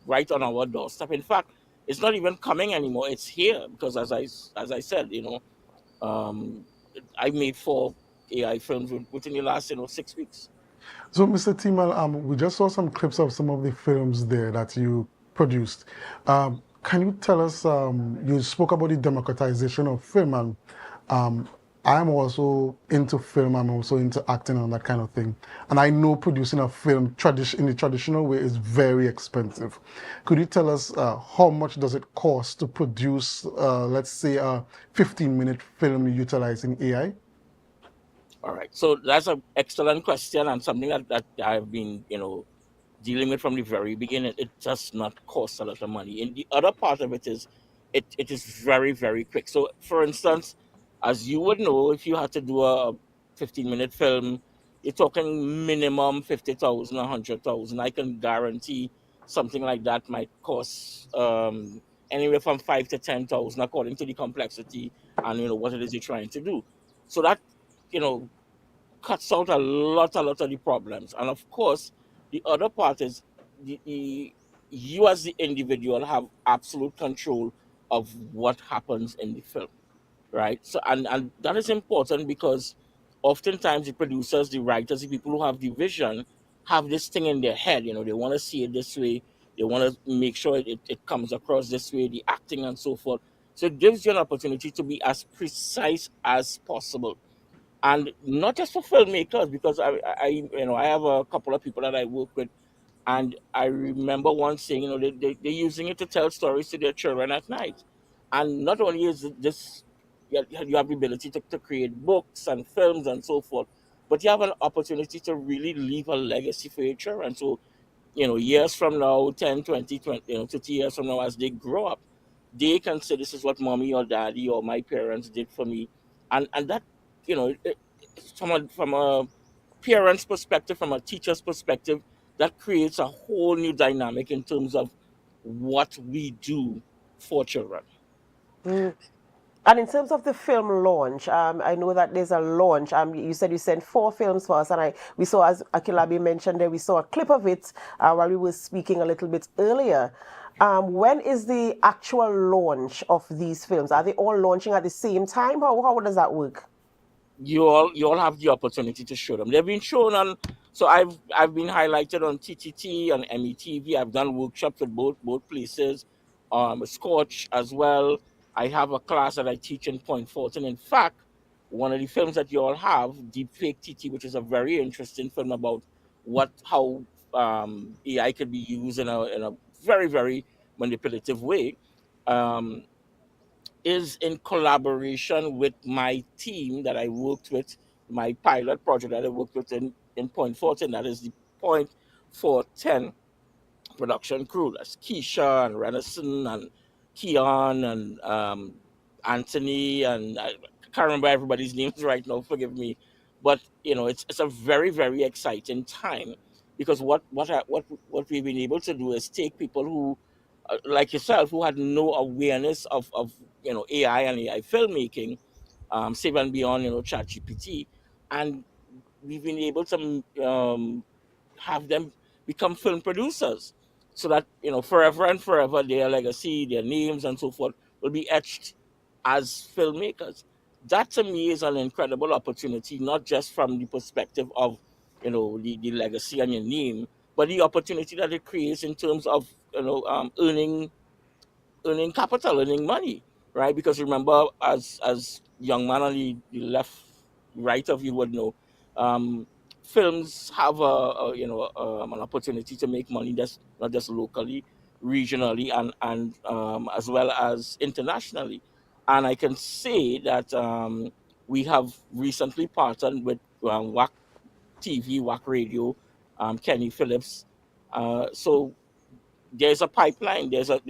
right on our doorstep. In fact, it's not even coming anymore. It's here because, as I said, um, I made 4 AI films within the last 6 weeks. So, Mr. Timal, we just saw some clips of some of the films there that you produced. Can you tell us, you spoke about the democratization of film, and I'm also into film, I'm also into acting and that kind of thing. And I know producing a film in the traditional way is very expensive. Could you tell us how much does it cost to produce, let's say, a 15-minute film utilizing AI? All right. So that's an excellent question, and something that I've been, dealing with from the very beginning. It does not cost a lot of money. And the other part of it is, it is very, very quick. So, for instance, as you would know, if you had to do a 15-minute film, you're talking minimum 50,000, 100,000. I can guarantee something like that might cost anywhere from 5 to 10,000, according to the complexity and what it is you're trying to do. So that you know cuts out a lot of the problems. And of course, the other part is, you as the individual have absolute control of what happens in the film, right? So, and that is important, because oftentimes the producers, the writers, the people who have the vision have this thing in their head. They want to see it this way. They want to make sure it comes across this way, the acting and so forth. So it gives you an opportunity to be as precise as possible, and not just for filmmakers, because I have a couple of people that I work with, and I remember one saying, they're using it to tell stories to their children at night. And not only is it this, you have the ability to create books and films and so forth, but you have an opportunity to really leave a legacy for your children. So, years from now, 10, 20, 30 years from now, as they grow up, they can say, this is what mommy or daddy or my parents did for me. And that, from a parent's perspective, from a teacher's perspective, that creates a whole new dynamic in terms of what we do for children. And in terms of the film launch, I know that there's a launch. You said you sent 4 films for us, and we saw, as Akilabi mentioned there, we saw a clip of it while we were speaking a little bit earlier. When is the actual launch of these films? Are they all launching at the same time? How does that work? You all have the opportunity to show them. They've been shown on. So I've been highlighted on TTT and METV. I've done workshops at both places, Scotch as well. I have a class that I teach in Point Fortin. In fact, one of the films that you all have, Deepfake TT, which is a very interesting film about how AI could be used in a very, very manipulative way. Is in collaboration with my team that I worked with, my pilot project that I worked with in Point Fortin. That is the Point 410 production crew. That's Keisha and Renison and Keon and Anthony, and I can't remember everybody's names right now, forgive me. But it's a very, very exciting time, because what we've been able to do is take people who, like yourself, who had no awareness of AI and AI filmmaking, save and beyond ChatGPT, and we've been able to have them become film producers, so that forever and forever their legacy, their names, and so forth will be etched as filmmakers. That to me is an incredible opportunity, not just from the perspective of the legacy and your name, but the opportunity that it creates in terms of earning capital, earning money, right? Because remember, as young man on the left, right of you would know, films have an opportunity to make money that's not just locally, regionally, and as well as internationally. And I can say that we have recently partnered with WAC TV, WAC Radio, Kenny Phillips. So there's a pipeline. There's a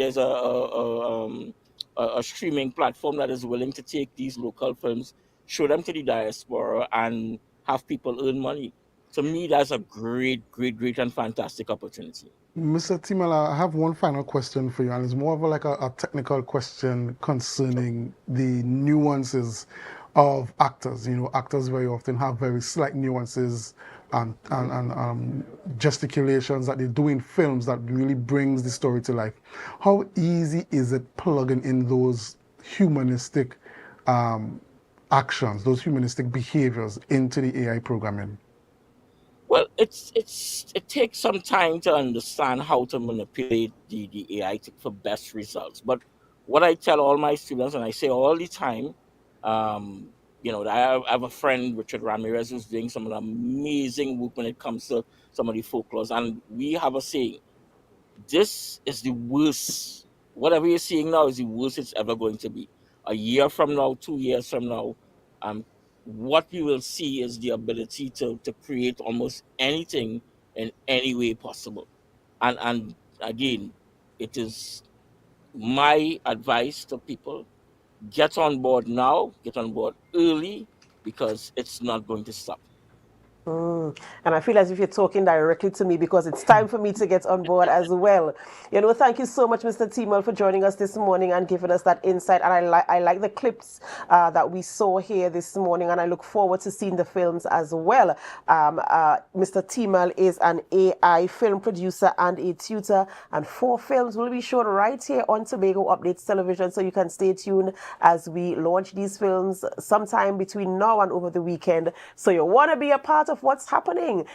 streaming platform that is willing to take these local films, show them to the diaspora, and have people earn money. To me, that's a great, great, great, and fantastic opportunity. Mr. Timala, I have one final question for you, and it's more of a technical question concerning the nuances of actors. Actors very often have very slight nuances and gesticulations that they do in films that really brings the story to life. How easy is it plugging in those humanistic actions, those humanistic behaviors into the AI programming? Well, it takes some time to understand how to manipulate the AI for best results. But what I tell all my students, and I say all the time, I have a friend, Richard Ramirez, who's doing some amazing work when it comes to some of the folklores, and we have a saying: this is the worst. Whatever you're seeing now is the worst it's ever going to be. A year from now, 2 years from now, what we will see is the ability to create almost anything in any way possible. And again, it is my advice to people: get on board now, get on board early, because it's not going to stop. And I feel as if you're talking directly to me, because it's time for me to get on board as well. Thank you so much, Mr. Timel, for joining us this morning and giving us that insight. And I like the clips that we saw here this morning, and I look forward to seeing the films as well. Mr. Timel is an AI film producer and a tutor, and 4 films will be shown right here on Tobago Updates Television, so you can stay tuned as we launch these films sometime between now and over the weekend. So you want to be a part of what's happening.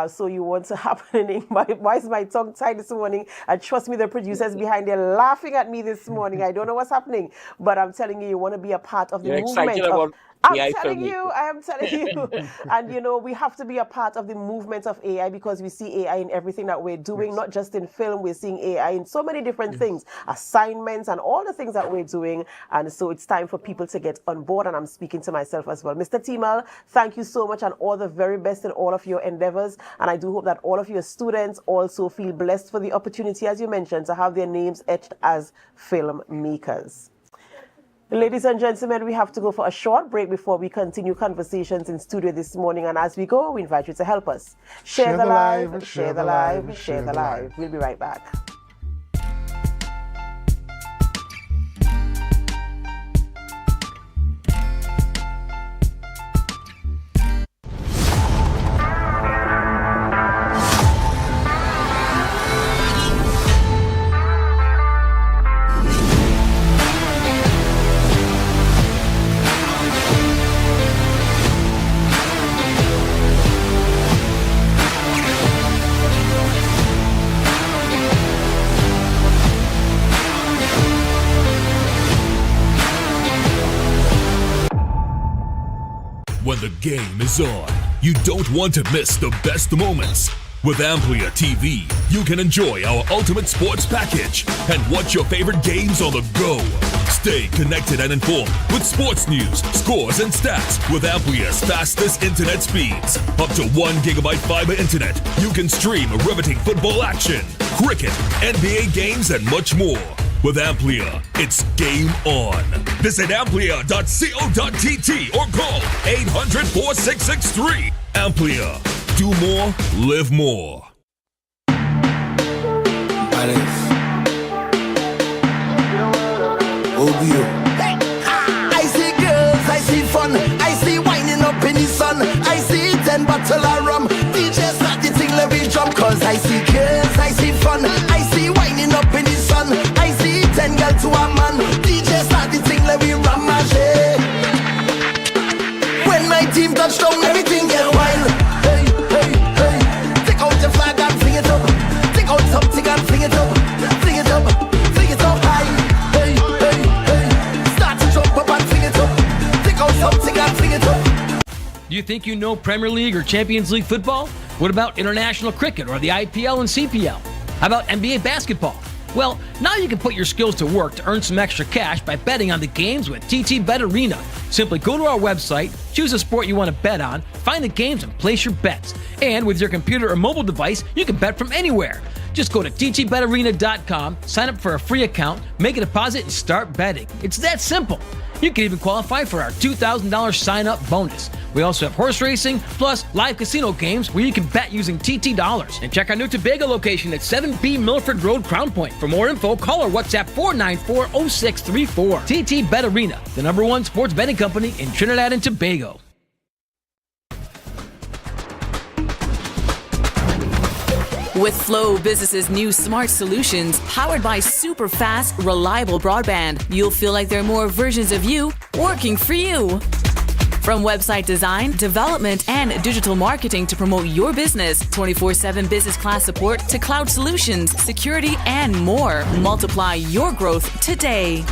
So you want to happening. Why is my tongue tied this morning? And trust me, the producers behind there laughing at me this morning. I don't know what's happening, but I'm telling you, you want to be a part of the movement. I'm telling you. And you know, we have to be a part of the movement of AI because we see AI in everything that we're doing, not just in film. We're seeing AI in so many different things, assignments and all the things that we're doing. And so it's time for people to get on board. And I'm speaking to myself as well. Mr. Timal, thank you so much and all the very best in all of your endeavors. And I do hope that all of your students also feel blessed for the opportunity, as you mentioned, to have their names etched as filmmakers. Ladies and gentlemen, we have to go for a short break before we continue conversations in studio this morning. And as we go, we invite you to help us. Share the live, share the live, share the live. We'll be right back. When the game is on, you don't want to miss the best moments. With AMPLIA TV, you can enjoy our ultimate sports package and watch your favorite games on the go. Stay connected and informed with sports news, scores, and stats with AMPLIA's fastest internet speeds. Up to 1 gigabyte fiber internet, you can stream riveting football action, cricket, NBA games, and much more. With AMPLIA, it's game on. Visit amplia.co.tt or call 800-4663. AMPLIA. Do more, live more. I see girls, I see fun, I see winding up in the sun, I see 10 bottle of rum, DJ start the thing, let me jump. Cause I see girls, I see fun, I see winding up in the sun, I see 10 girls to a man, DJ start the thing, let me rum my shit. When my team touch down, everything get wild. Hey, hey, hey, take out your flag and fling it up, take out something and fling it up, fling it up, fling it up high. Hey, hey, hey, start to jump up and fling it up, take out something and fling it up. Do you think you know Premier League or Champions League football? What about international cricket or the IPL and CPL? How about NBA basketball? Well, now you can put your skills to work to earn some extra cash by betting on the games with TT Bet Arena. Simply go to our website, choose a sport you want to bet on, find the games and place your bets. And with your computer or mobile device, you can bet from anywhere. Just go to ttbetarena.com, sign up for a free account, make a deposit, and start betting. It's that simple. You can even qualify for our $2,000 sign-up bonus. We also have horse racing, plus live casino games where you can bet using TT dollars. And check our new Tobago location at 7B Milford Road, Crown Point. For more info, call or WhatsApp 494-0634. TT Bet Arena, the #1 sports betting company in Trinidad and Tobago. With Flow Business's new smart solutions powered by super fast, reliable broadband, you'll feel like there are more versions of you working for you. From website design, development, and digital marketing to promote your business, 24/7 business class support to cloud solutions, security, and more. Multiply your growth today.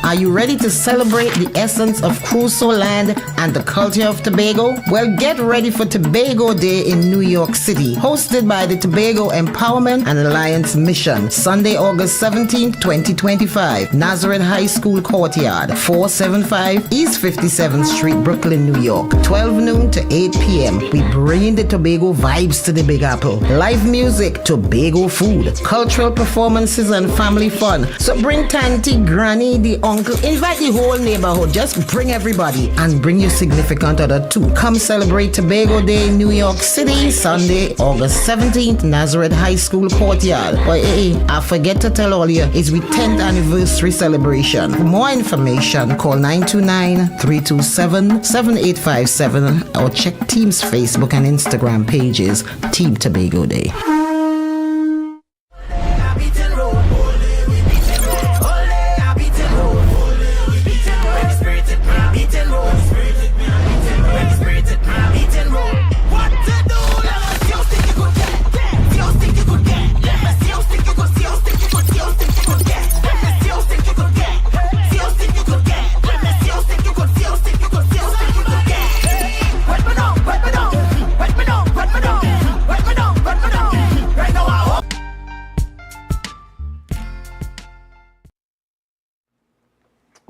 Are you ready to celebrate the essence of Crusoe land and the culture of Tobago? Well, get ready for Tobago Day in New York City, hosted by the Tobago Empowerment and Alliance Mission, Sunday, August 17th, 2025, Nazareth High School Courtyard, 475 East 57th Street, Brooklyn, New York, 12 noon to 8 p.m. We bring the Tobago vibes to the Big Apple. Live music, Tobago food, cultural performances, and family fun. So bring Tanty, Granny, the uncle, invite the whole neighborhood. Just bring everybody and bring your your significant other too. Come celebrate Tobago Day in New York City, Sunday, August 17th, Nazareth High School courtyard. But I forget to tell all you, it's we 10th anniversary celebration. For more information, call 929-327-7857 or check Team's Facebook and Instagram pages, Team Tobago Day.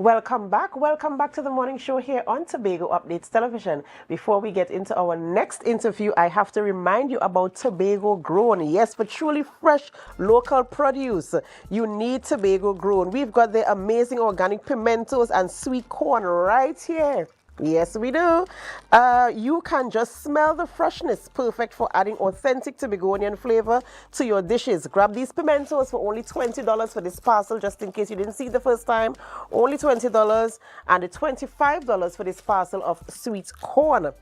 Welcome back to the morning show here on Tobago Updates Television. Before we get into our next interview, I have to remind you about Tobago Grown. Yes, for truly fresh local produce, you need Tobago Grown. We've got the amazing organic pimentos and sweet corn right here. Yes, we do. You can just smell the freshness, perfect for adding authentic Tobagonian flavor to your dishes. Grab these pimentos for only $20 for this parcel, just in case you didn't see it the first time. Only $20, and $25 for this parcel of sweet corn.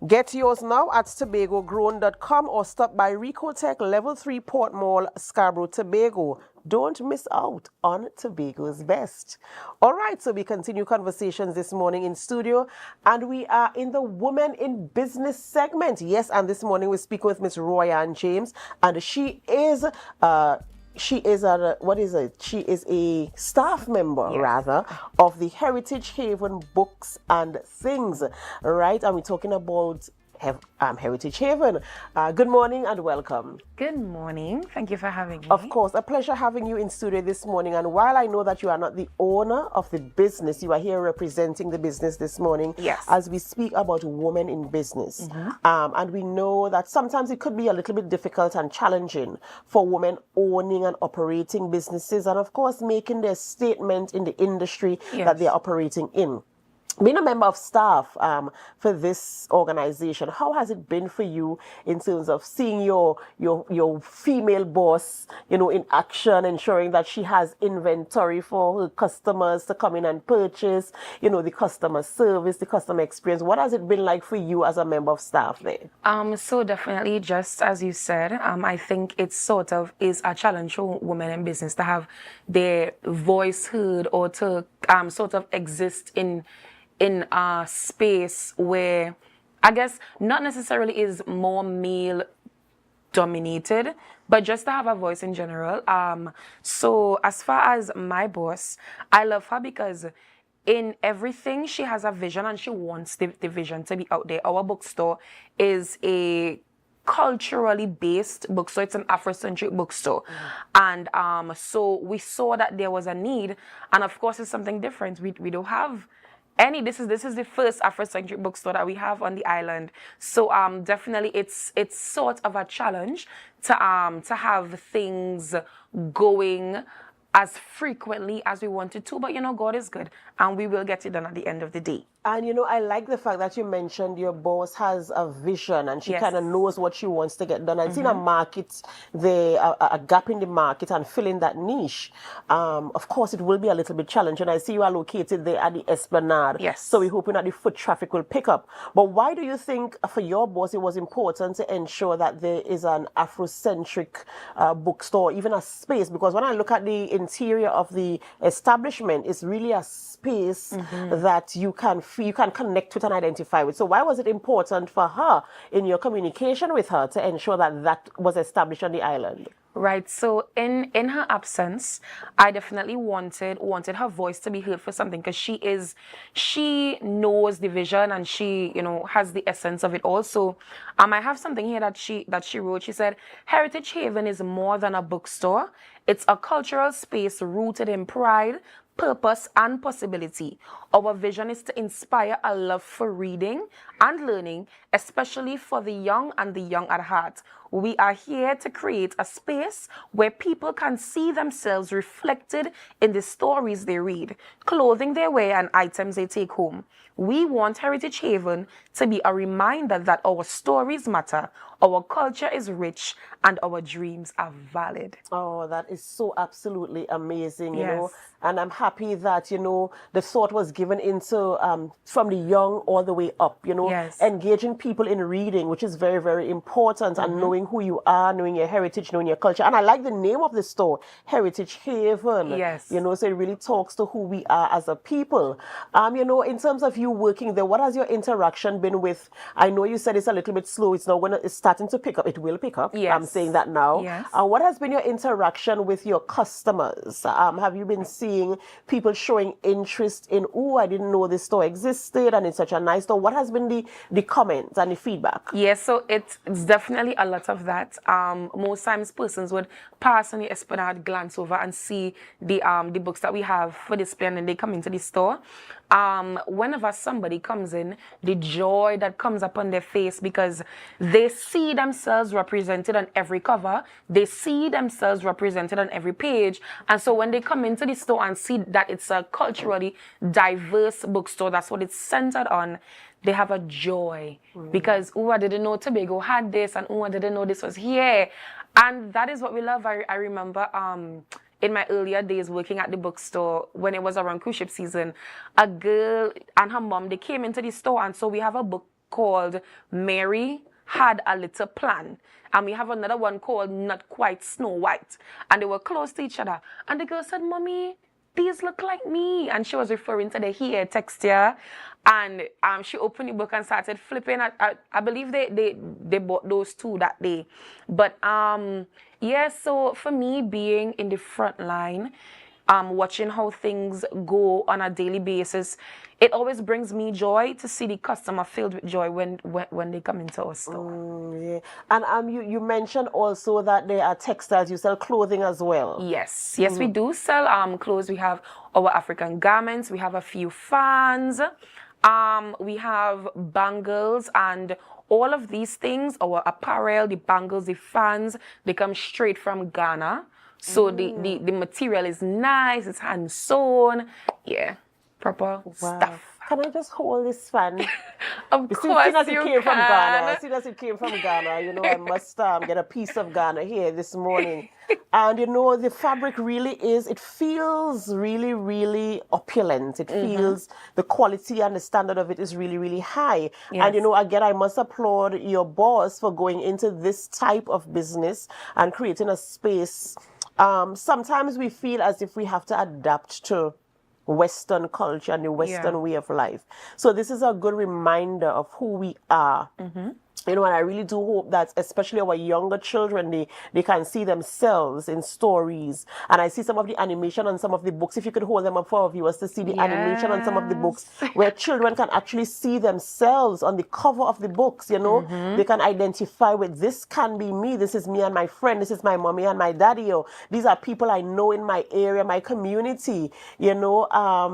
Get yours now at tobagogrown.com or stop by Recotech Level 3 Port Mall, Scarborough, Tobago. Don't miss out on Tobago's best. All right, so we continue conversations this morning in studio, and we are in the Women in Business segment. Yes, and this morning we speak with Miss Royanne James, and she is a staff member, rather, of the Heritage Haven Books and Things, right? And we're talking about Heritage Haven. Good morning and welcome. Good morning. Thank you for having me. Of course, a pleasure having you in studio this morning. And while I know that you are not the owner of the business, you are here representing the business this morning. Yes. As we speak about women in business. And we know that sometimes it could be a little bit difficult and challenging for women owning and operating businesses, and of course making their statement in the industry that they are operating in. Being a member of staff for this organization, how has it been for you in terms of seeing your female boss, in action, ensuring that she has inventory for her customers to come in and purchase, the customer service, the customer experience? What has it been like for you as a member of staff there? So definitely, just as you said, I think it sort of is a challenge for women in business to have their voice heard, or to sort of exist in a space where, I guess, not necessarily is more male dominated, but just to have a voice in general. So as far as my boss, I love her because in everything she has a vision, and she wants the vision to be out there. Our bookstore is a culturally based bookstore. It's an Afrocentric bookstore. And so we saw that there was a need, and of course it's something different. We don't have any. This is the first Afrocentric bookstore that we have on the island. So definitely it's sort of a challenge to have things going as frequently as we wanted to, but God is good, and we will get it done at the end of the day. And I like the fact that you mentioned your boss has a vision, and she kind of knows what she wants to get done. I've seen a market there, a gap in the market, and filling that niche. Of course, it will be a little bit challenging. I see you are located there at the Esplanade. Yes. So we're hoping that the foot traffic will pick up. But why do you think for your boss it was important to ensure that there is an Afrocentric bookstore, even a space? Because when I look at the interior of the establishment, it's really a space that you can connect with and identify with. So why was it important for her in your communication with her to ensure that that was established on the island? Right. So in her absence, I definitely wanted her voice to be heard for something, because she knows the vision, and she has the essence of it also. I have something here that she wrote. She said, "Heritage Haven is more than a bookstore. It's a cultural space rooted in pride, purpose, and possibility. Our vision is to inspire a love for reading and learning, especially for the young and the young at heart. We are here to create a space where people can see themselves reflected in the stories they read, clothing they wear, and items they take home. We want Heritage Haven to be a reminder that our stories matter, our culture is rich, and our dreams are valid. Oh, that is so absolutely amazing, you know. Yes. And I'm happy that, you know, the thought was given into from the young all the way up, you know, Yes. engaging people in reading, which is very, very important, and knowing who you are, knowing your heritage, knowing your culture. And I like the name of the store, Heritage Haven. Yes. You know, so it really talks to who we are as a people. You know, in terms of you working there, what has your interaction been with? I know you said it's a little bit slow. It's now it's starting to pick up. It will pick up. Yes. I'm saying that now. Yes. What has been your interaction with your customers? Have you been seeing people showing interest in, oh, I didn't know this store existed and it's such a nice store? What has been the comments and the feedback? Yes, so it's definitely a lot of that. Most times persons would pass on the Esplanade, glance over and see the books that we have for display, and then they come into the store. Whenever somebody comes in, the joy that comes up on their face, because they see themselves represented on every cover, they see themselves represented on every page, and so when they come into the store and see that it's a culturally diverse bookstore, that's what it's centered on, they have a joy because, oh, I didn't know Tobago had this, and oh, I didn't know this was here. And that is what we love. I remember in my earlier days working at the bookstore, when it was around cruise ship season, a girl and her mom, they came into the store, and so we have a book called Mary Had a Little Plan. And we have another one called Not Quite Snow White. And they were close to each other. And the girl said, Mommy, these look like me. And she was referring to the hair texture. And she opened the book and started flipping. I believe they bought those two that day. But yeah, so for me, being in the front line, watching how things go on a daily basis, it always brings me joy to see the customer filled with joy when they come into our store. Yeah. And you mentioned also that there are textiles. You sell clothing as well. Yes, we do sell clothes. We have our African garments. We have a few fans. We have bangles and all of these things, our apparel, the bangles, the fans, they come straight from Ghana. So the material is nice, it's hand sewn. Yeah, proper stuff. Can I just hold this fan? Of course you came from Ghana. can. As soon as it came from Ghana, you know, I must get a piece of Ghana here this morning. And you know, the fabric really is, it feels really, really opulent. It feels, the quality and the standard of it is really, really high. Yes. And you know, again, I must applaud your boss for going into this type of business and creating a space. Sometimes we feel as if we have to adapt to Western culture and the Western way of life. So this is a good reminder of who we are. You know, and I really do hope that especially our younger children, they can see themselves in stories. And I see some of the animation on some of the books. If you could hold them up for our viewers to see the animation on some of the books, where children can actually see themselves on the cover of the books, you know. They can identify with, this can be me, this is me and my friend, this is my mommy and my daddy, or these are people I know in my area, my community, you know.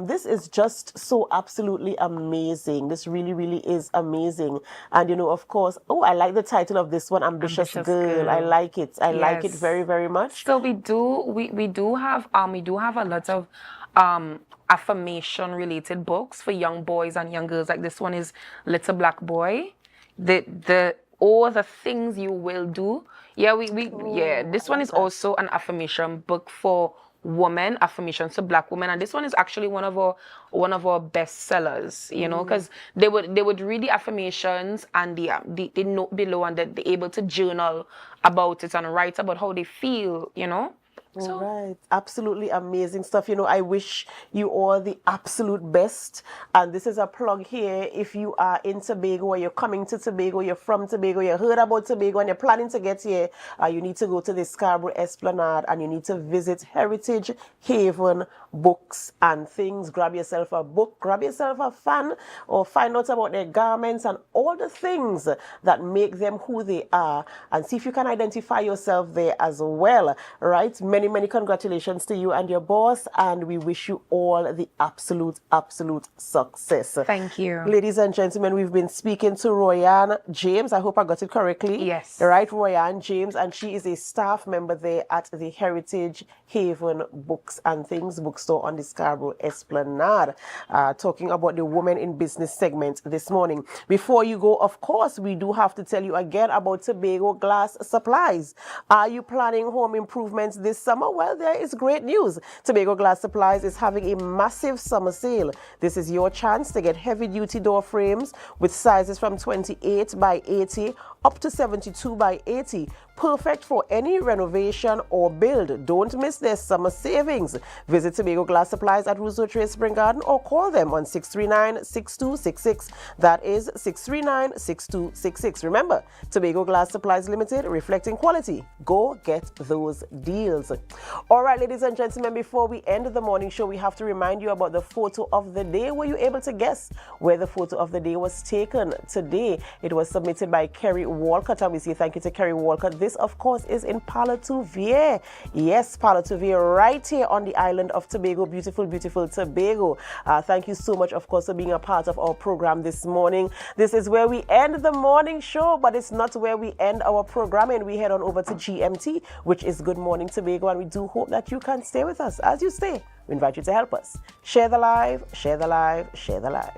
This is just so absolutely amazing. This really, really is amazing. And, you know, of course, oh, I like the title of this one, Ambitious Girl. I like it. I like it very, very much. So we do have a lot of affirmation related books for young boys and young girls. Like this one is Little Black Boy. All the things you will do. Yeah, this one is also an affirmation book for women, affirmations to Black women, and this one is actually one of our best sellers, you know, because they would read the affirmations and the note below, and they're able to journal about it and write about how they feel, you know. So. Right, absolutely amazing stuff. You know, I wish you all the absolute best. And this is a plug here. If you are in Tobago, or you're coming to Tobago, you're from Tobago, you heard about Tobago, and you're planning to get here, you need to go to the Scarborough Esplanade and you need to visit Heritage Haven Books and Things. Grab yourself a book, grab yourself a fan, or find out about their garments and all the things that make them who they are, and see if you can identify yourself there as well, right? Many, many congratulations to you and your boss, and we wish you all the absolute success. Thank you. Ladies and gentlemen, we've been speaking to Royanne James. I hope I got it correctly. Yes. Right, Royanne James, and she is a staff member there at the Heritage Haven Books and Things bookstore on the Scarborough Esplanade, talking about the Women in Business segment this morning. Before you go, of course, we do have to tell you again about Tobago Glass Supplies. Are you planning home improvements this summer? Well, there is great news. Tobago Glass Supplies is having a massive summer sale. This is your chance to get heavy-duty door frames with sizes from 28 by 80 up to 72 by 80. Perfect for any renovation or build. Don't miss their summer savings. Visit Tobago Glass Supplies at Rousseau Trace Spring Garden or call them on 639-6266. That is 639-6266. Remember, Tobago Glass Supplies Limited, reflecting quality. Go get those deals. All right, ladies and gentlemen, before we end the morning show, we have to remind you about the photo of the day. Were you able to guess where the photo of the day was taken today? It was submitted by Kerry Walcott, and we say thank you to Kerry Walcott. This, of course, is in Palatuvier. Yes, Palatuvier, right here on the island of Tobago. Beautiful, beautiful Tobago. Thank you so much, of course, for being a part of our program this morning. This is where we end the morning show, but it's not where we end our programming. We head on over to GMT, which is Good Morning Tobago, and we do hope that you can stay with us. As you stay, we invite you to help us. Share the live, share the live, share the live.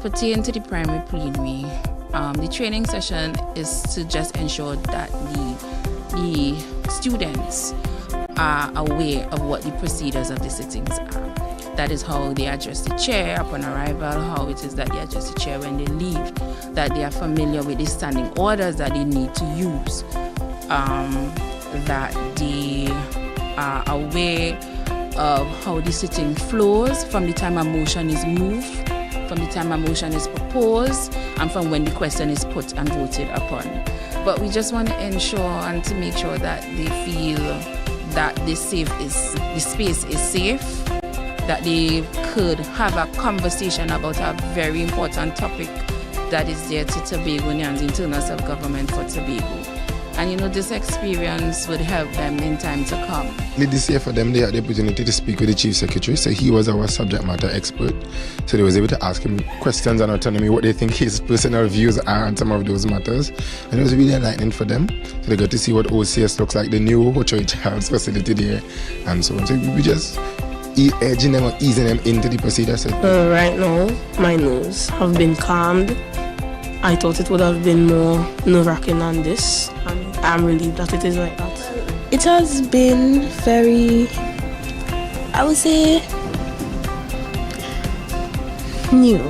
Pertain to the primary preliminary, the training session is to just ensure that the students are aware of what the procedures of the sittings are. That is how they address the chair upon arrival, how it is that they address the chair when they leave, that they are familiar with the standing orders that they need to use, that they are aware of how the sitting flows from the time a motion is moved, from the time a motion is proposed, and from when the question is put and voted upon. But we just want to ensure and to make sure that they feel that the space is safe, that they could have a conversation about a very important topic that is there to Tobagonians, internal self-government for Tobago. And this experience would help them in time to come. This year for them, they had the opportunity to speak with the Chief Secretary, so he was our subject matter expert. So they was able to ask him questions and autonomy, what they think his personal views are on some of those matters. And it was really enlightening for them. So they got to see what OCS looks like, the new Ocho Child's facility there, and so on. So we just edging them or easing them into the procedure. Right now, my nerves have been calmed. I thought it would have been more nerve-wracking than this, and I'm relieved that it is like that. It has been very, I would say, new,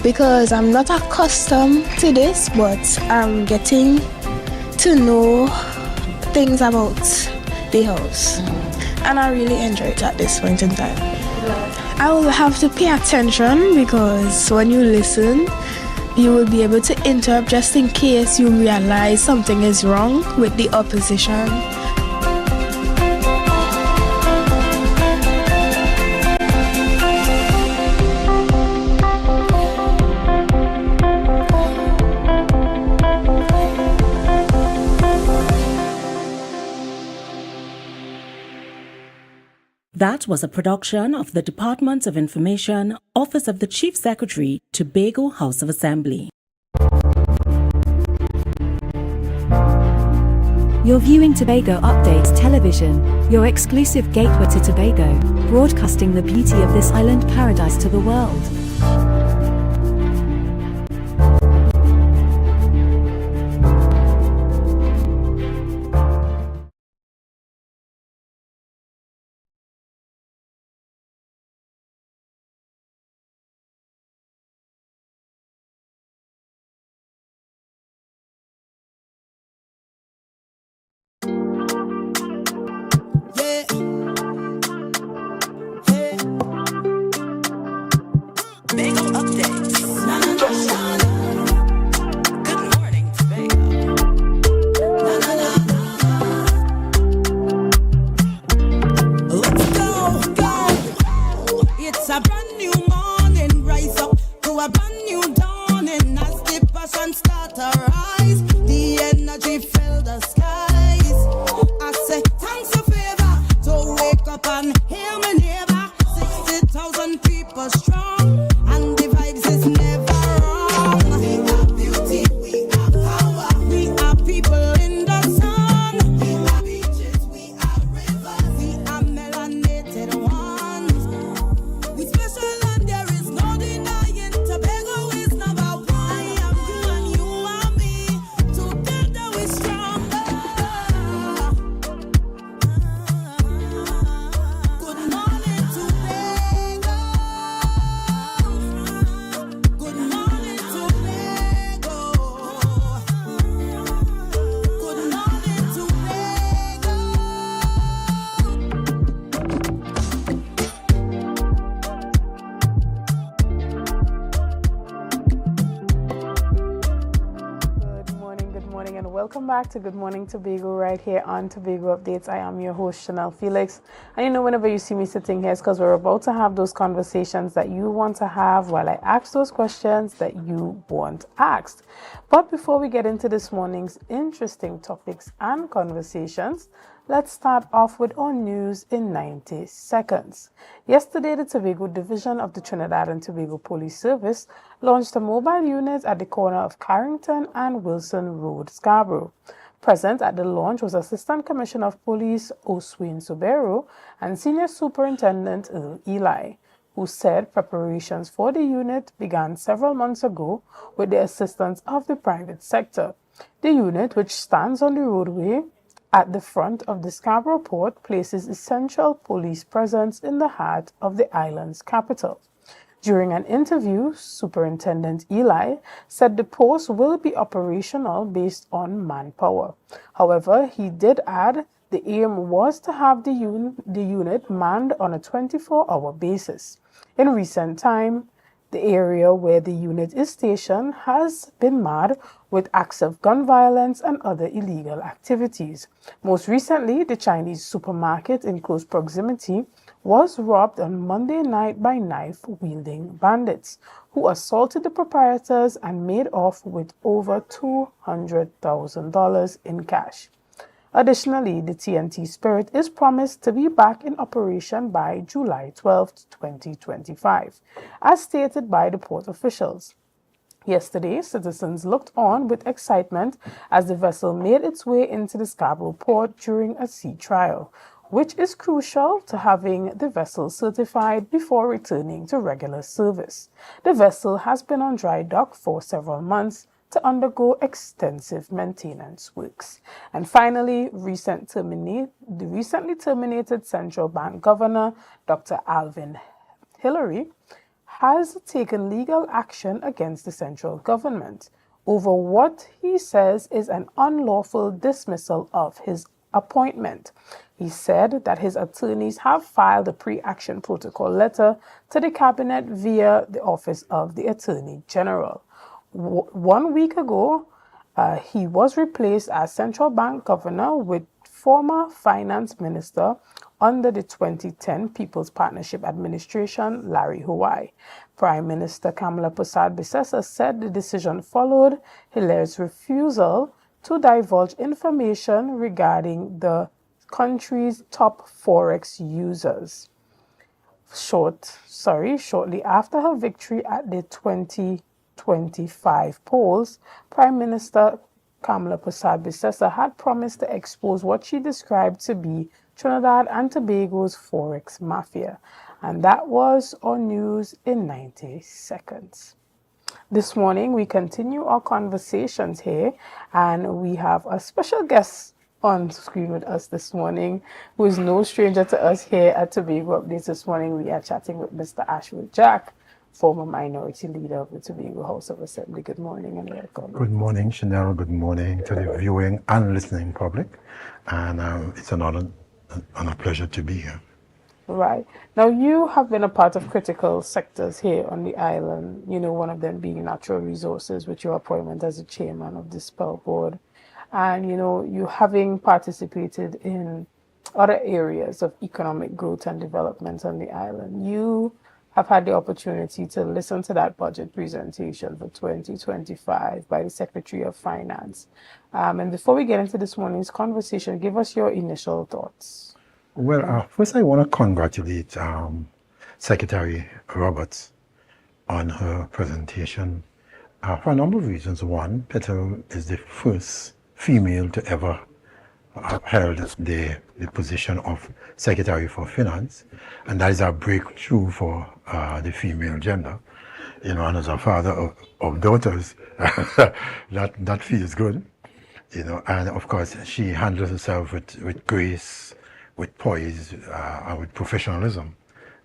because I'm not accustomed to this, but I'm getting to know things about the house, and I really enjoy it at this point in time. I will have to pay attention, because when you listen, you will be able to interrupt just in case you realize something is wrong with the opposition. That was a production of the Department of Information, Office of the Chief Secretary, Tobago House of Assembly. You're viewing Tobago Updates Television, your exclusive gateway to Tobago, broadcasting the beauty of this island paradise to the world. Hey. Hey. Bagel updates. Na, na, na, na. Good morning, Tobago. Na, na, na, na. Let's go, go. It's a brand new morning. Rise up to a brand new dawning. As the passion start to rise, the energy fill the skies. I say thanks for favor to wake up and hear my neighbor. 60,000 people strong, and the vibes is never wrong. We are beauty, we are power, we are people in the sun. We are beaches, we are rivers, we are melanated ones. We special and there is no denying. Tobago is number one. I am you and you are me. Together we stronger. Good morning, Tobago. Good morning, Tobago. Good morning, Tobago. Good morning, and welcome back to Good Morning Tobago right here on Tobago Updates. I am your host, Chanel Felix. And you know, whenever you see me sitting here, it's because we're about to have those conversations that you want to have while I ask those questions that you want asked. But before we get into this morning's interesting topics and conversations, let's start off with our news in 90 seconds. Yesterday, the Tobago Division of the Trinidad and Tobago Police Service launched a mobile unit at the corner of Carrington and Wilson Road, Scarborough. Present at the launch was Assistant Commissioner of Police Oswin Sobero and Senior Superintendent Earl Eli, who said preparations for the unit began several months ago with the assistance of the private sector. The unit, which stands on the roadway at the front of the Scarborough Port, places essential police presence in the heart of the island's capital. During an interview, Superintendent Eli said the post will be operational based on manpower. However, he did add the aim was to have the unit manned on a 24-hour basis. In recent time, the area where the unit is stationed has been marred with acts of gun violence and other illegal activities. Most recently, the Chinese supermarket in close proximity was robbed on Monday night by knife-wielding bandits, who assaulted the proprietors and made off with over $200,000 in cash. Additionally, the TNT Spirit is promised to be back in operation by July 12, 2025, as stated by the port officials. Yesterday, citizens looked on with excitement as the vessel made its way into the Scarborough port during a sea trial, which is crucial to having the vessel certified before returning to regular service. The vessel has been on dry dock for several months to undergo extensive maintenance works. And finally, the recently terminated Central Bank Governor, Dr. Alvin Hillary, has taken legal action against the central government over what he says is an unlawful dismissal of his appointment. He said that his attorneys have filed a pre-action protocol letter to the cabinet via the Office of the Attorney General. 1 week ago, he was replaced as central bank governor with former finance minister under the 2010 People's Partnership Administration, Larry Hawaii. Prime Minister Kamala Persad-Bissessar said the decision followed Hilary's refusal to divulge information regarding the country's top Forex users. Shortly after her victory at the 2025 polls, Prime Minister Kamala Persad-Bissessar had promised to expose what she described to be Trinidad and Tobago's Forex mafia. And that was our news in 90 seconds. This morning, we continue our conversations here, and we have a special guest on screen with us this morning, who is no stranger to us here at Tobago Updates. This morning, we are chatting with Mr. Ashwood Jack, former minority leader of the Tobago House of Assembly. Good morning and welcome. Good morning, Chanel. Good morning to the viewing and listening public. And it's an honor and a pleasure to be here. Right. Now, you have been a part of critical sectors here on the island, one of them being natural resources, with your appointment as the chairman of the Spell Board. And, you having participated in other areas of economic growth and development on the island. You have had the opportunity to listen to that budget presentation for 2025 by the Secretary of Finance. And before we get into this morning's conversation, give us your initial thoughts. Well, first I want to congratulate Secretary Roberts on her presentation for a number of reasons. One, Petal is the first female to ever held the position of Secretary for Finance, and that is a breakthrough for the female gender. And as a father of daughters, that feels good. And of course she handles herself with grace, with poise, and with professionalism.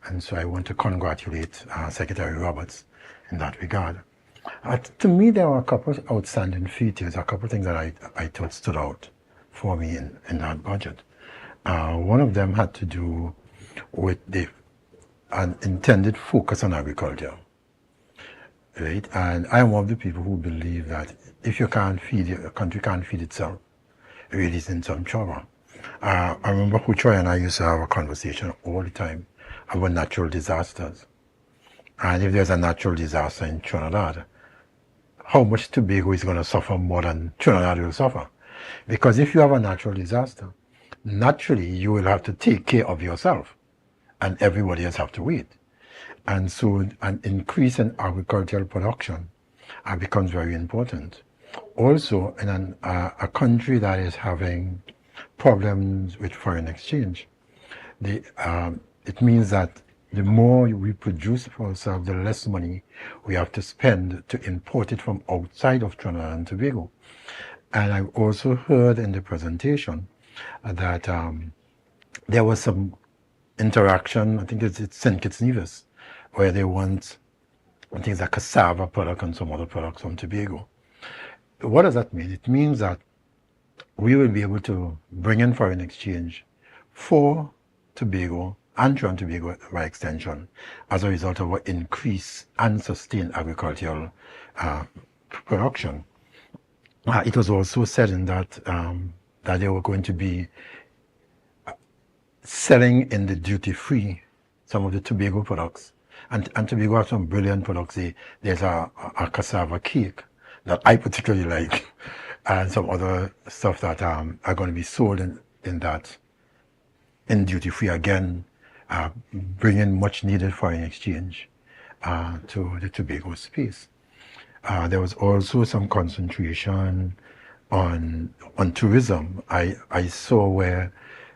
And so I want to congratulate Secretary Roberts in that regard. To me, there were a couple of outstanding features, a couple of things that I thought stood out for me in that budget. One of them had to do with an intended focus on agriculture. Right? And I'm one of the people who believe that if you can't feed, a country can't feed itself, it really is in some trouble. I remember Huchoy and I used to have a conversation all the time about natural disasters. And if there's a natural disaster in Trinidad, how much Tobago is going to suffer more than Trinidad will suffer? Because if you have a natural disaster, naturally you will have to take care of yourself and everybody else have to wait. And so an increase in agricultural production becomes very important. Also, in a country that is having problems with foreign exchange, it means that the more we produce for ourselves, the less money we have to spend to import it from outside of Trinidad and Tobago. And I also heard in the presentation that there was some interaction, I think it's St. Kitts Nevis, where they want things like cassava product and some other products from Tobago. What does that mean? It means that we will be able to bring in foreign exchange for Tobago and Trinidad and Tobago by extension as a result of our increased and sustained agricultural production. It was also said in that they were going to be selling in the duty-free some of the Tobago products. And Tobago has some brilliant products. There's a cassava cake that I particularly like, and some other stuff that are going to be sold in duty-free again, bringing much needed foreign exchange to the Tobago space. There was also some concentration on tourism. I saw where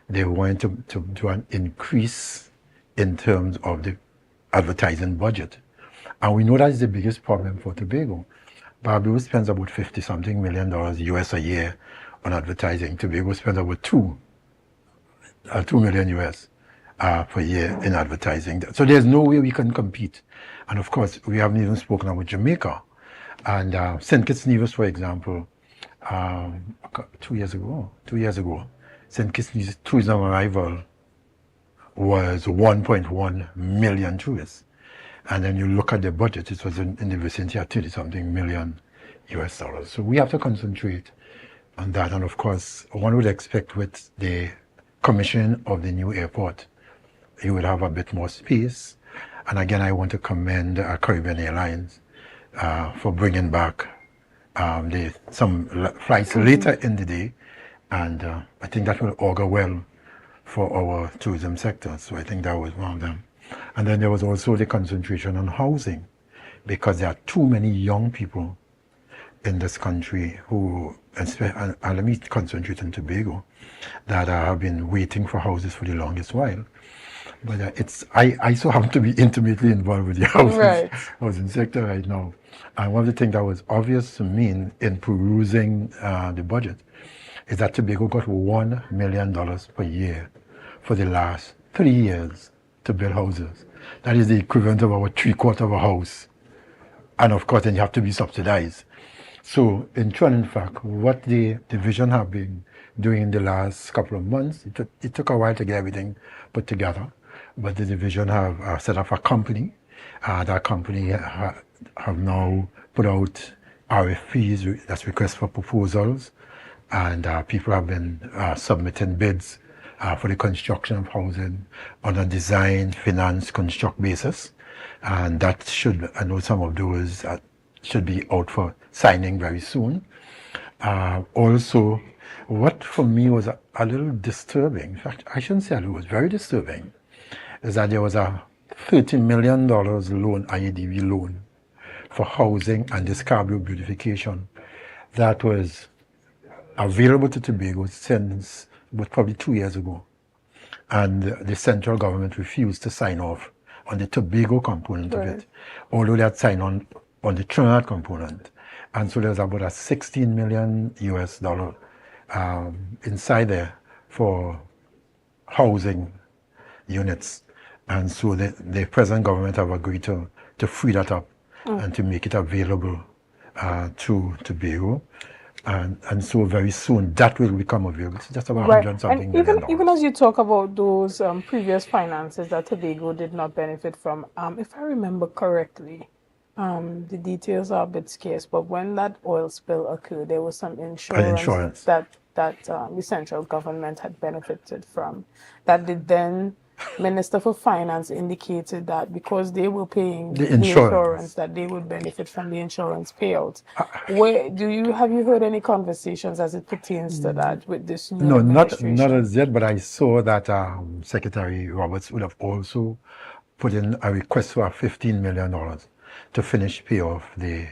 they wanted to do an increase in terms of the advertising budget. And we know that is the biggest problem for Tobago. Barbados spends about $50-something million US a year on advertising. Tobago spends about $2 million US per year in advertising. So there's no way we can compete. And of course, we haven't even spoken about Jamaica. And St. Kitts Nevis, for example, 2 years ago, St. Kitts Nevis tourism arrival was 1.1 million tourists. And then you look at the budget, it was in the vicinity of 30-something million US dollars. So we have to concentrate on that. And of course, one would expect with the commission of the new airport, you would have a bit more space. And again, I want to commend Caribbean Airlines for bringing back some flights later in the day. And I think that will augur well for our tourism sector. So I think that was one of them. And then there was also the concentration on housing, because there are too many young people in this country who, and let me concentrate on Tobago, that have been waiting for houses for the longest while. But I so happen to be intimately involved with the housing sector right now. And one of the things that was obvious to me in perusing the budget is that Tobago got $1 million per year for the last 3 years to build houses. That is the equivalent of about 3/4 of a house. And of course, then you have to be subsidized. So in fact, what the division have been during the last couple of months. It took a while to get everything put together, but the division have set up a company. That company have now put out RFPs, that's requests for proposals, and people have been submitting bids for the construction of housing on a design, finance, construct basis. And that should, I know some of those should be out for signing very soon. Also, what for me was a little disturbing, in fact, I shouldn't say a little, it was very disturbing, is that there was a $30 million loan, IADB loan, for housing and the Scarborough beautification that was available to Tobago since probably 2 years ago. And the central government refused to sign off on the Tobago component of it, although they had signed on the Trinidad component. And so there's about a $16 million inside there for housing units. And so the present government have agreed to free that up and to make it available to Tobago. And so very soon that will become available. It's just about 100 something and million. even as you talk about those previous finances that Tobago did not benefit from, if I remember correctly, the details are a bit scarce, but when that oil spill occurred, there was some insurance. that the central government had benefited from. That the then Minister for Finance indicated that because they were paying the insurance, that they would benefit from the insurance payouts. Have you heard any conversations as it pertains to that with this new administration? Not as yet, but I saw that Secretary Roberts would have also put in a request for $15 million to finish pay off the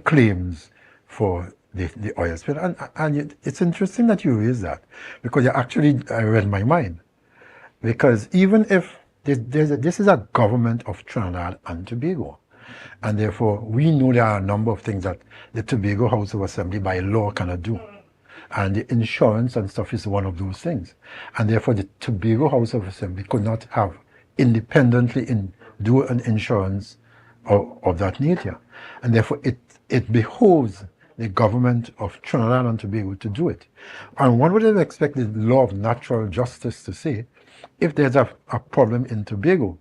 claims for the oil spill. And it's interesting that you raised that, because you actually read my mind. Because even if this is a government of Trinidad and Tobago, and therefore we know there are a number of things that the Tobago House of Assembly by law cannot do. And the insurance and stuff is one of those things. And therefore the Tobago House of Assembly could not have independently do an insurance of that nature. And therefore it behoves the government of Trinidad and Tobago to do it. And one would have expected the law of natural justice to say, if there's a problem in Tobago,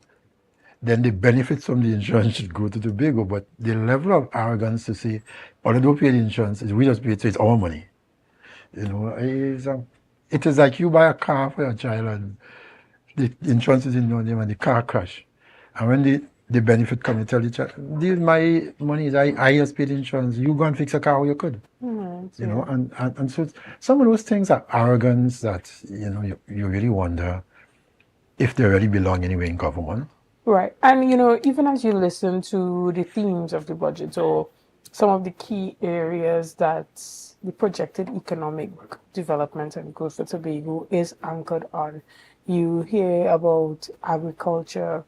then the benefits from the insurance should go to Tobago. But the level of arrogance to say, all don't pay the insurance, we just pay it, so it's our money. You know, it is like you buy a car for your child and the insurance is in your name and the car crash. And when the benefit comes, you tell the child, this is my money, I just paid insurance, you go and fix a car how you could. You know, and so some of those things are arrogance that, you know, you really wonder if they really belong anywhere in government. Right. And, you know, even as you listen to the themes of the budget or some of the key areas that the projected economic development and growth for Tobago is anchored on, you hear about agriculture,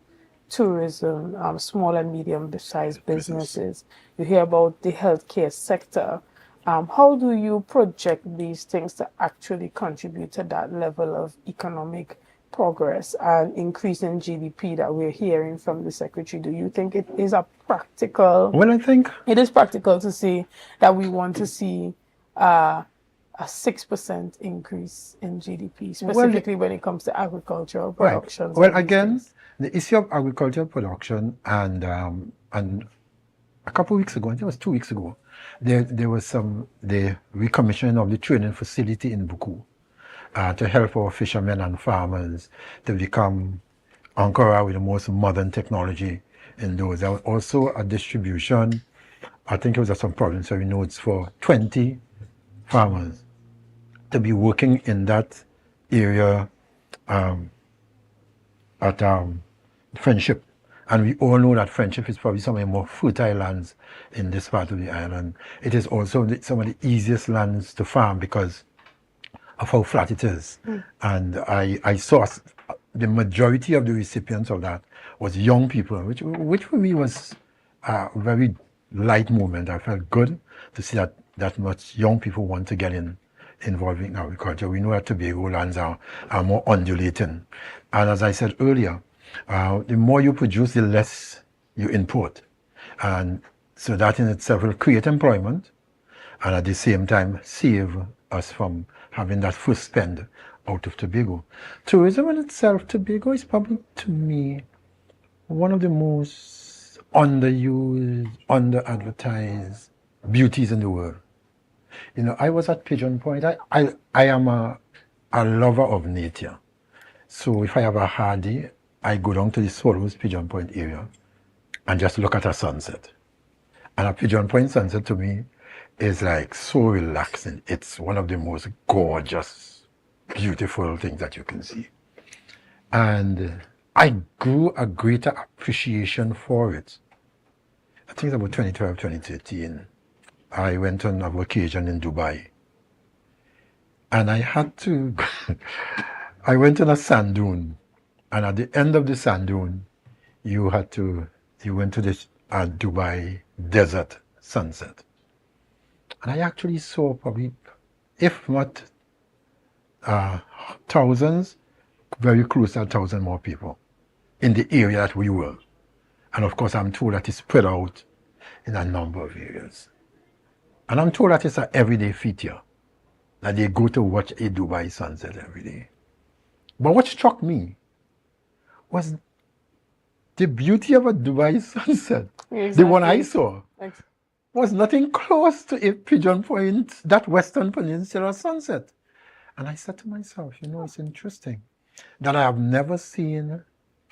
tourism, small and medium-sized businesses. You hear about the healthcare sector. How do you project these things to actually contribute to that level of economic progress and increase in GDP that we're hearing from the Secretary? Do you think it is a practical... Well, I think... It is practical to say that we want to see a 6% increase in GDP, specifically when it comes to agricultural production. Right. Well, again, the issue of agricultural production and a couple of weeks ago, I think it was 2 weeks ago, there was the recommissioning of the training facility in Buku. To help our fishermen and farmers to become Ankara with the most modern technology in those. There was also a distribution, I think it was at some provincial notes, for 20 farmers to be working in that area at Friendship. And we all know that Friendship is probably some of the more fertile lands in this part of the island. It is also some of the easiest lands to farm because of how flat it is. And I saw the majority of the recipients of that was young people, which for me was a very light moment. I felt good to see that much young people want to get involved in agriculture. We know that Tobago lands are more undulating. And as I said earlier, the more you produce, the less you import. And so that in itself will create employment and at the same time save us from having that first spend out of Tobago. Tourism in itself, Tobago is probably, to me, one of the most underused, under-advertised beauties in the world. You know, I was at Pigeon Point. I am a lover of nature. So if I have a hard day, I go down to the Swallows Pigeon Point area and just look at a sunset. And a Pigeon Point sunset to me is like so relaxing. It's one of the most gorgeous, beautiful things that you can see. And I grew a greater appreciation for it. I think it's about 2012, 2013. I went on a vacation in Dubai. And I had to, I went on a sand dune. And at the end of the sand dune, you went to this Dubai desert sunset. And I actually saw probably, if not thousands, very close to 1,000 more people in the area that we were. And of course, I'm told that it's spread out in a number of areas. And I'm told that it's an everyday feature, that they go to watch a Dubai sunset every day. But what struck me was the beauty of a Dubai sunset. Exactly. The one I saw was nothing close to a Pigeon Point, that Western Peninsula sunset. And I said to myself, you know, it's interesting that I have never seen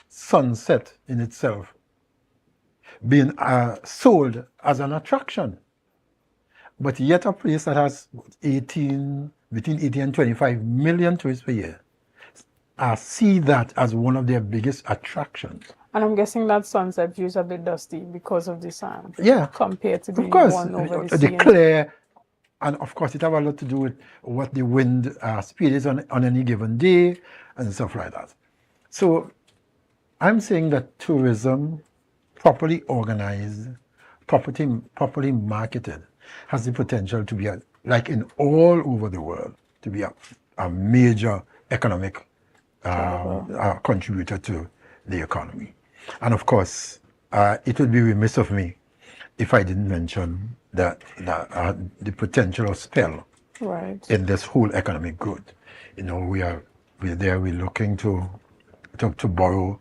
sunset in itself being sold as an attraction. But yet a place that has between 18 and 25 million tourists per year see that as one of their biggest attractions. And I'm guessing that sunset view is a bit dusty because of the sand. Yeah. Compared to the one over the sea. The clear, and of course it has a lot to do with what the wind speed is on any given day and stuff like that. So I'm saying that tourism, properly organized, properly marketed, has the potential to be, like in all over the world, to be a major economic contributor to the economy. And of course, it would be remiss of me if I didn't mention that the potential of spell in this whole economic growth. You know, we're looking to borrow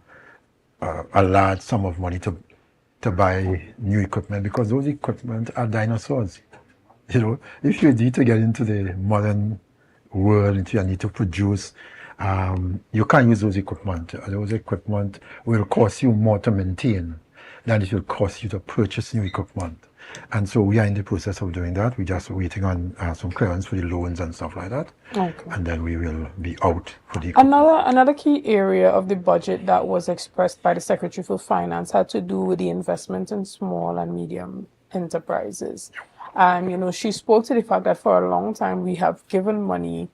a large sum of money to buy new equipment, because those equipment are dinosaurs. You know, if you need to get into the modern world, if you need to produce, you can't use those equipment. Those equipment will cost you more to maintain than it will cost you to purchase new equipment. And so we are in the process of doing that. We're just waiting on some clearance for the loans and stuff like that. Okay. And then we will be out for the equipment. Another key area of the budget that was expressed by the Secretary for Finance had to do with the investment in small and medium enterprises. And, you know, she spoke to the fact that for a long time we have given money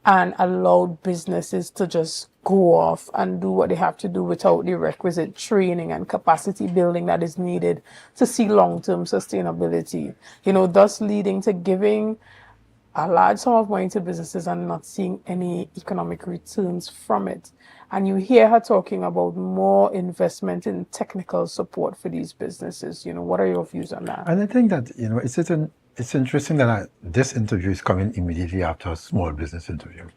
and allowed businesses to just go off and do what they have to do without the requisite training and capacity building that is needed to see long-term sustainability, you know, thus leading to giving a large sum of money to businesses and not seeing any economic returns from it. And you hear her talking about more investment in technical support for these businesses. You know, what are your views on that? And I think that, you know, it's interesting that this interview is coming immediately after a small business interview.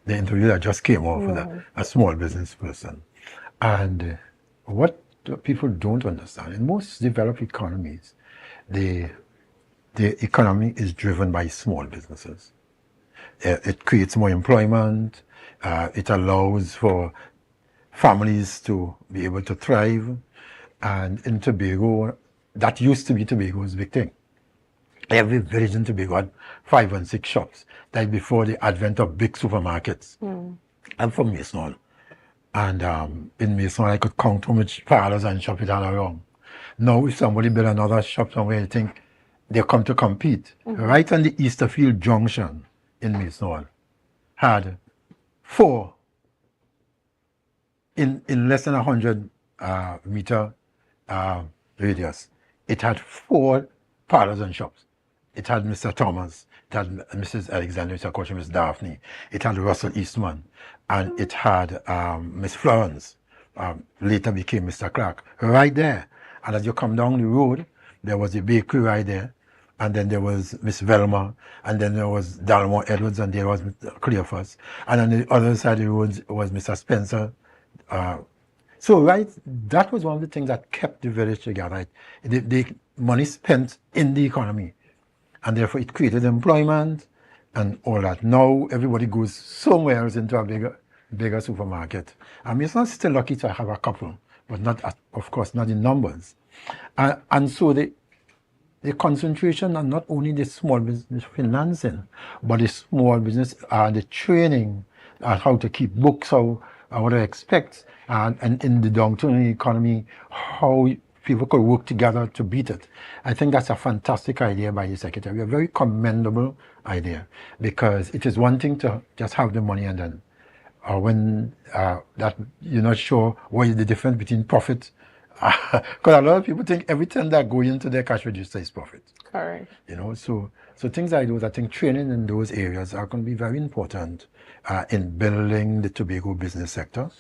The interview that just came off with a small business person. And what people don't understand, in most developed economies, the economy is driven by small businesses. It creates more employment. It allows for families to be able to thrive. And in Tobago, that used to be Tobago's big thing. Every village in Tobago had 5 and 6 shops. That before the advent of big supermarkets. I'm from Mason. And in Mason, I could count how much parlors and shops it had around. Now, if somebody build another shop somewhere, you think they come to compete. Right on the Easterfield Junction in Mason had 4 in less than 100 meter radius. It had 4 parlors and shops. It had Mr. Thomas, it had Mrs. Alexander, Mr. Koch, Miss Daphne, it had Russell Eastman, and it had Miss Florence, later became Mr. Clark, right there. And as you come down the road, there was a bakery right there, and then there was Miss Velma, and then there was Dalmore Edwards, and there was Cleophas, and on the other side of the road was Mr. Spencer. So that was one of the things that kept the village together. Right? The money spent in the economy, and therefore it created employment and all that. Now everybody goes somewhere else into a bigger supermarket. I mean, it's not still lucky to have a couple, but not, of course, not in numbers. And so the concentration on not only the small business financing, but the small business, the training, how to keep books, what to expect, and in the downturn economy, how people could work together to beat it. I think that's a fantastic idea by the Secretary, a very commendable idea, because it is one thing to just have the money and then when that you're not sure what is the difference between profit, because a lot of people think everything that goes into their cash register is profit. Correct. So things like those, I think training in those areas are going to be very important in building the Tobago business sector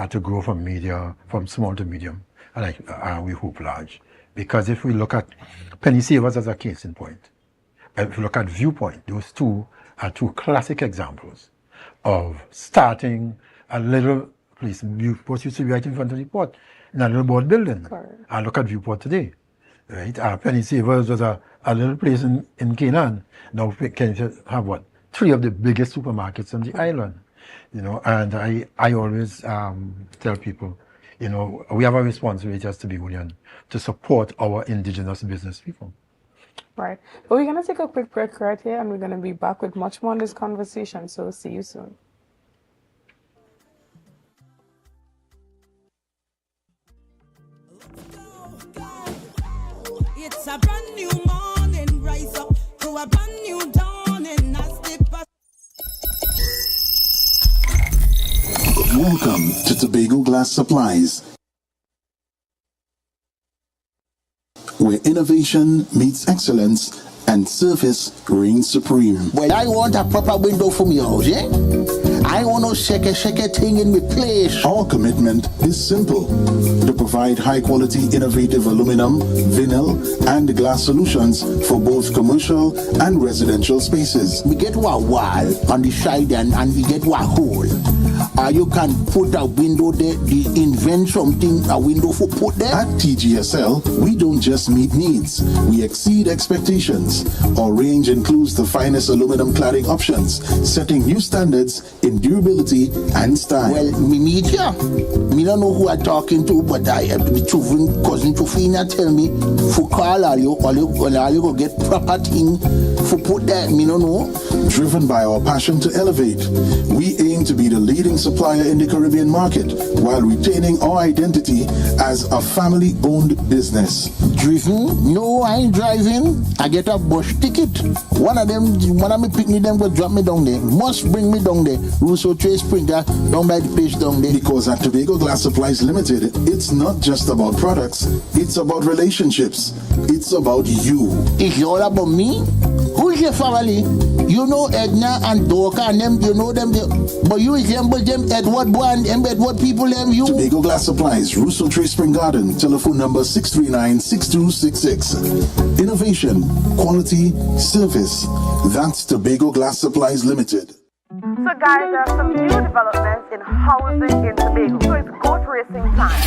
to grow from small to medium, and we hope large. Because if we look at penny savers as a case in point, if we look at Viewpoint, those two are two classic examples of starting a little place. Viewport used to be right in front of the port, in a little board building. Correct. And look at Viewport today. Right? Penny Savers was a little place in Canaan. Now can have what? 3 of the biggest supermarkets on the island. And I always tell people, we have a responsibility as Tobagonian to support our indigenous business people. Right. But we're going to take a quick break right here, and we're going to be back with much more on this conversation. So see you soon. It's a brand new morning, rise up to a brand new dawning. Welcome to Tobago Glass Supplies, where innovation meets excellence and service reigns supreme. Well, I want a proper window for me house, yeah? I want no shake thing in my place. Our commitment is simple: to provide high-quality, innovative aluminum, vinyl, and glass solutions for both commercial and residential spaces. We get one wall on the side and we get one hole. You can put a window there, invent something, a window for put there. At TGSL, we don't just meet needs, we exceed expectations. Our range includes the finest aluminum cladding options, setting new standards in durability and style. Well, me meet ya. Me don't know who I'm talking to, but the children, cousin Tofina tell me, for call all you go get proper thing for put there, me don't know. Driven by our passion to elevate, we aim to be the leading supplier in the Caribbean market while retaining our identity as a family-owned business. Driven? No, I ain't driving. I get a bus ticket. One of me pick me them go drop me down there. Must bring me down there. Russo Trace Springer down by the page down there. Because at Tobago Glass Supplies Limited, it's not just about products, it's about relationships. It's about you. It's all about me? Who's your family? You know Edna and Dorka and them, you know them, but you resemble them Edward boy and them Edward people them you. Tobago Glass Supplies, Russo Trace Spring Garden, telephone number 639-6266. Innovation, quality, service. That's Tobago Glass Supplies Limited. So guys, there are some new developments in housing in Tobago. So it's goat racing time.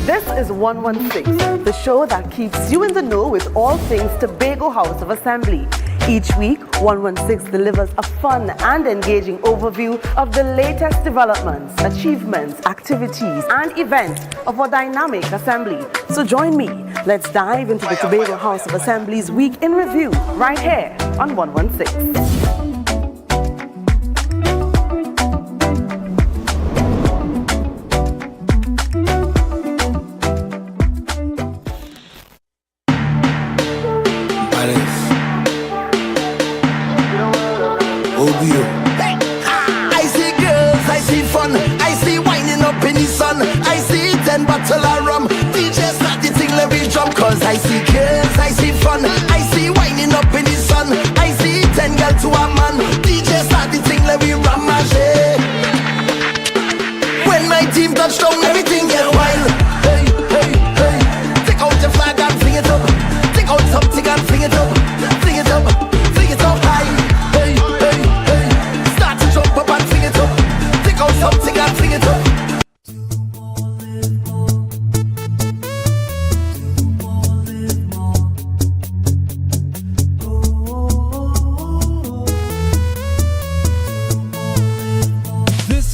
This is 116, the show that keeps you in the know with all things Tobago House of Assembly. Each week, 116 delivers a fun and engaging overview of the latest developments, achievements, activities, and events of our dynamic assembly. So join me. Let's dive into the Tobago House of Assembly's Week in Review right here on 116. I see girls, I see fun, I see winding up in the sun, I see 10 bottle of rum, DJ start the thing, let me jump. Cause I see girls, I see fun, I see winding up in the sun, I see 10 girls to a man, DJ start the thing, let me rum my shit. When my team touch down, everything get wild. Hey, hey, hey, take out your flag and fling it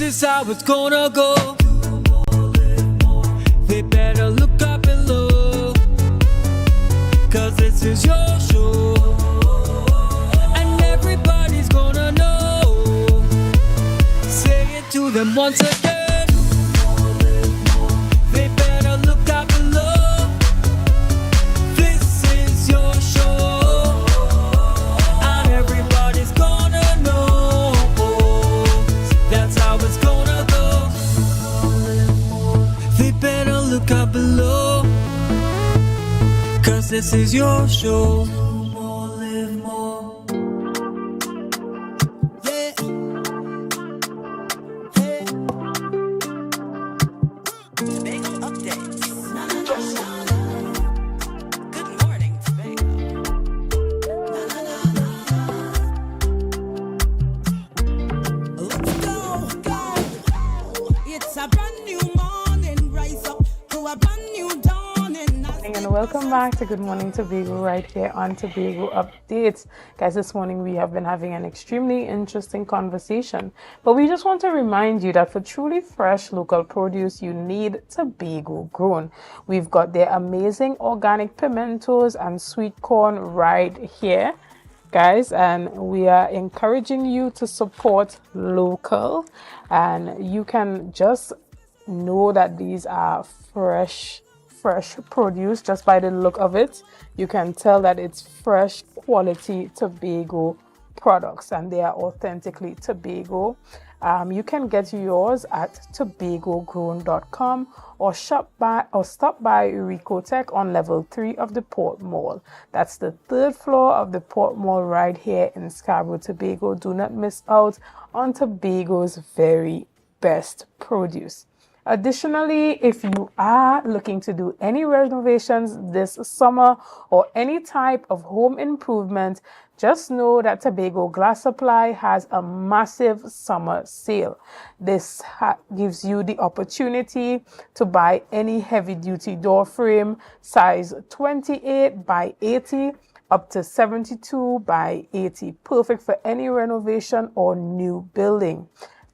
is how it's gonna go. They better look up below, 'cause this is your show, and everybody's gonna know. Say it to them once again. They better look up below. This is your show, and everybody's gonna know. That's how it's gonna go. They better look up below, 'cause this is your show. Live more. Yeah. Hey. Tobago updates. Good morning, Tobago. Let's go, go. It's a brand new morning. Rise up to a brand new dawning. And welcome back to Good Morning Tobago right here on Tobago Updates. Guys, this morning we have been having an extremely interesting conversation, but we just want to remind you that for truly fresh local produce, you need Tobago grown. We've got their amazing organic pimentos and sweet corn right here, guys, and we are encouraging you to support local, and you can just know that these are fresh produce just by the look of it. You can tell that it's fresh quality Tobago products, and they are authentically Tobago. You can get yours at tobagogrown.com or stop by Euricotech on level 3 of the Port Mall. That's the 3rd floor of the Port Mall right here in Scarborough, Tobago. Do not miss out on Tobago's very best produce. Additionally, if you are looking to do any renovations this summer or any type of home improvement, just know that Tobago Glass Supply has a massive summer sale. This gives you the opportunity to buy any heavy-duty door frame size 28 by 80 up to 72 by 80, perfect for any renovation or new building.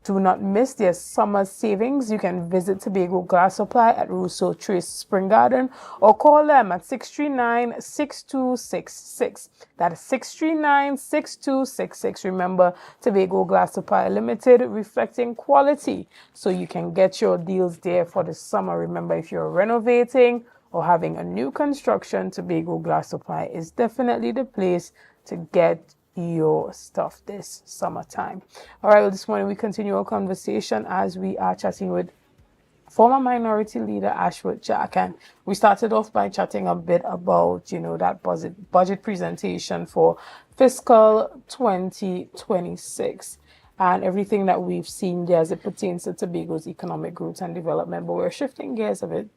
Do not miss their summer savings. You can visit Tobago Glass Supply at Rousseau Trace Spring Garden or call them at 639-6266. That is 639-6266. Remember, Tobago Glass Supply Limited, reflecting quality, so you can get your deals there for the summer. Remember, if you're renovating or having a new construction, Tobago Glass Supply is definitely the place to get your stuff this summertime. All right, well, this morning we continue our conversation as we are chatting with former Minority Leader Ashworth Jack, and we started off by chatting a bit about, that budget presentation for fiscal 2026 and everything that we've seen there as it pertains to Tobago's economic growth and development. But we're shifting gears a bit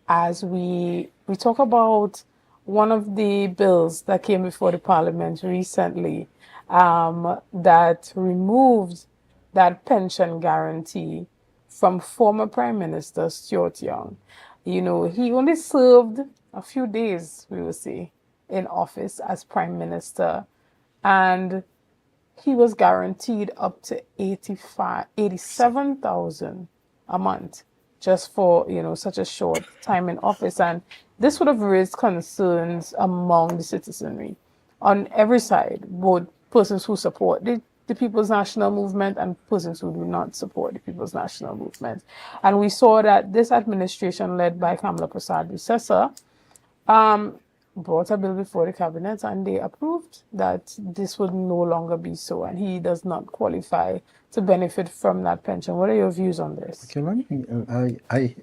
as we talk about one of the bills that came before the Parliament recently that removed that pension guarantee from former Prime Minister Stuart Young. He only served a few days, we will say, in office as Prime Minister, and he was guaranteed up to 87,000 a month just for, such a short time in office. And this would have raised concerns among the citizenry on every side, both persons who support the People's National Movement and persons who do not support the People's National Movement. And we saw that this administration, led by Kamala Prasad-Visesa, brought a bill before the cabinet, and they approved that this would no longer be so, and he does not qualify to benefit from that pension. What are your views on this? Okay, one thing, I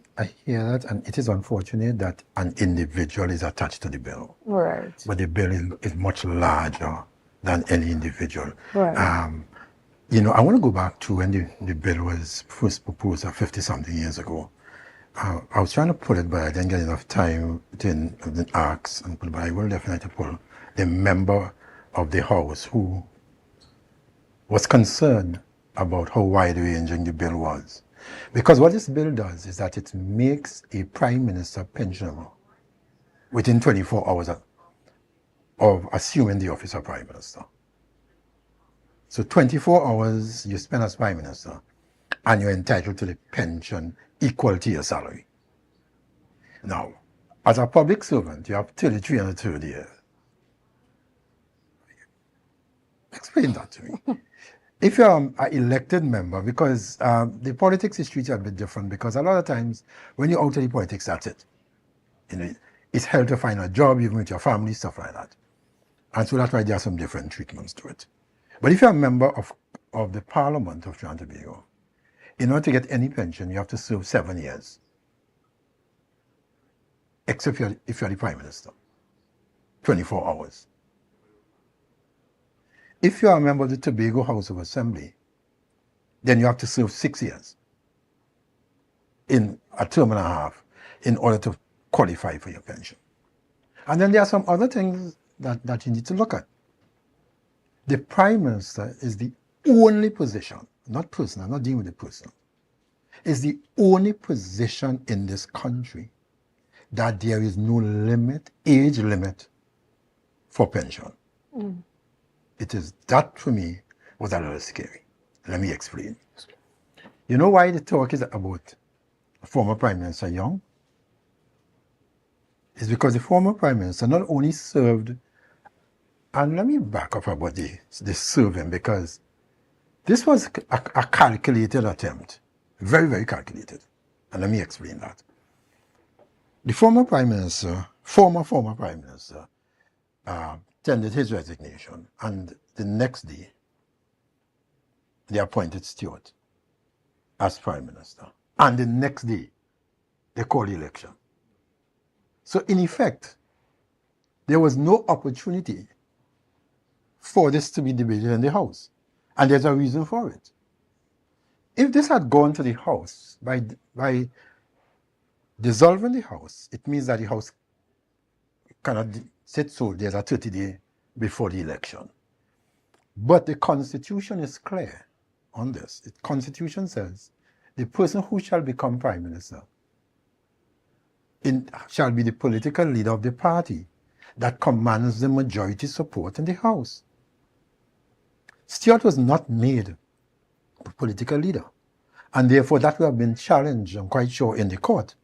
hear that, and it is unfortunate that an individual is attached to the bill. Right. But the bill is much larger than any individual. Right. I want to go back to when the bill was first proposed 50-something years ago. I was trying to pull it, but I didn't get enough time to ask and pull it, but I will definitely pull the member of the House who was concerned about how wide-ranging the bill was. Because what this bill does is that it makes a Prime Minister pensionable within 24 hours of assuming the office of Prime Minister. So 24 hours you spend as Prime Minister, and you're entitled to the pension equal to your salary. Now, as a public servant, you have 33 and a third years. Explain that to me. If you're an elected member, because the politics is treated a bit different, because a lot of times when you're out of the politics, that's it. You know, it's hard to find a job, even with your family, stuff like that. And so that's why there are some different treatments to it. But if you're a member of the Parliament of Trinidad and Tobago, in order to get any pension, you have to serve 7 years. Except if you're the Prime Minister. 24 hours. If you are a member of the Tobago House of Assembly, then you have to serve 6 years in a term and a half in order to qualify for your pension. And then there are some other things that you need to look at. The Prime Minister is the only position, not personal, I'm not dealing with the person, is the only position in this country that there is no limit, age limit for pension. It is, that for me was a little scary. Let me explain. You know why the talk is about former Prime Minister Young? It's because the former Prime Minister not only served, and let me back up about the serving, because this was a calculated attempt. Very, very calculated. And let me explain that. The former Prime Minister, former Prime Minister, tendered his resignation, and the next day, they appointed Stewart as Prime Minister. And the next day, they called the election. So in effect, there was no opportunity for this to be debated in the House. And there's a reason for it. If this had gone to the House, by dissolving the House, it means that the House cannot sit so there's a 30-day before the election. But the Constitution is clear on this. The Constitution says the person who shall become Prime Minister shall be the political leader of the party that commands the majority support in the House. Stewart was not made a political leader, and therefore that would have been challenged, I'm quite sure, in the court.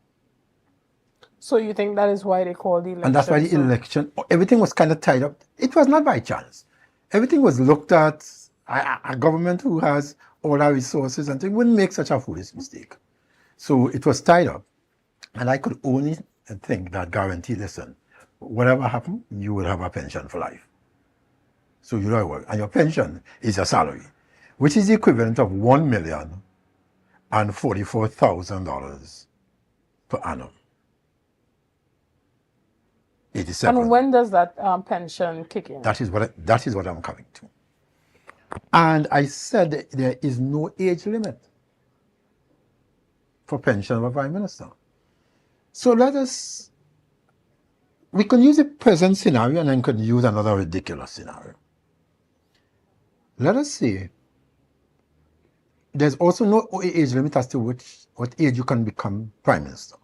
So you think that is why they called the election? And that's why the election, everything was kind of tied up. It was not by chance. Everything was looked at. A government who has all our resources and things wouldn't make such a foolish mistake. So it was tied up. And I could only think that guarantee, listen, whatever happened, you will have a pension for life. So you know what? And your pension is your salary, which is the equivalent of $1,044,000 per annum. 87. And when does that pension kick in? That is what I'm coming to. And I said there is no age limit for pension of a Prime Minister. So we can use the present scenario and then could use another ridiculous scenario. Let us say there's also no age limit as to what age you can become Prime Minister.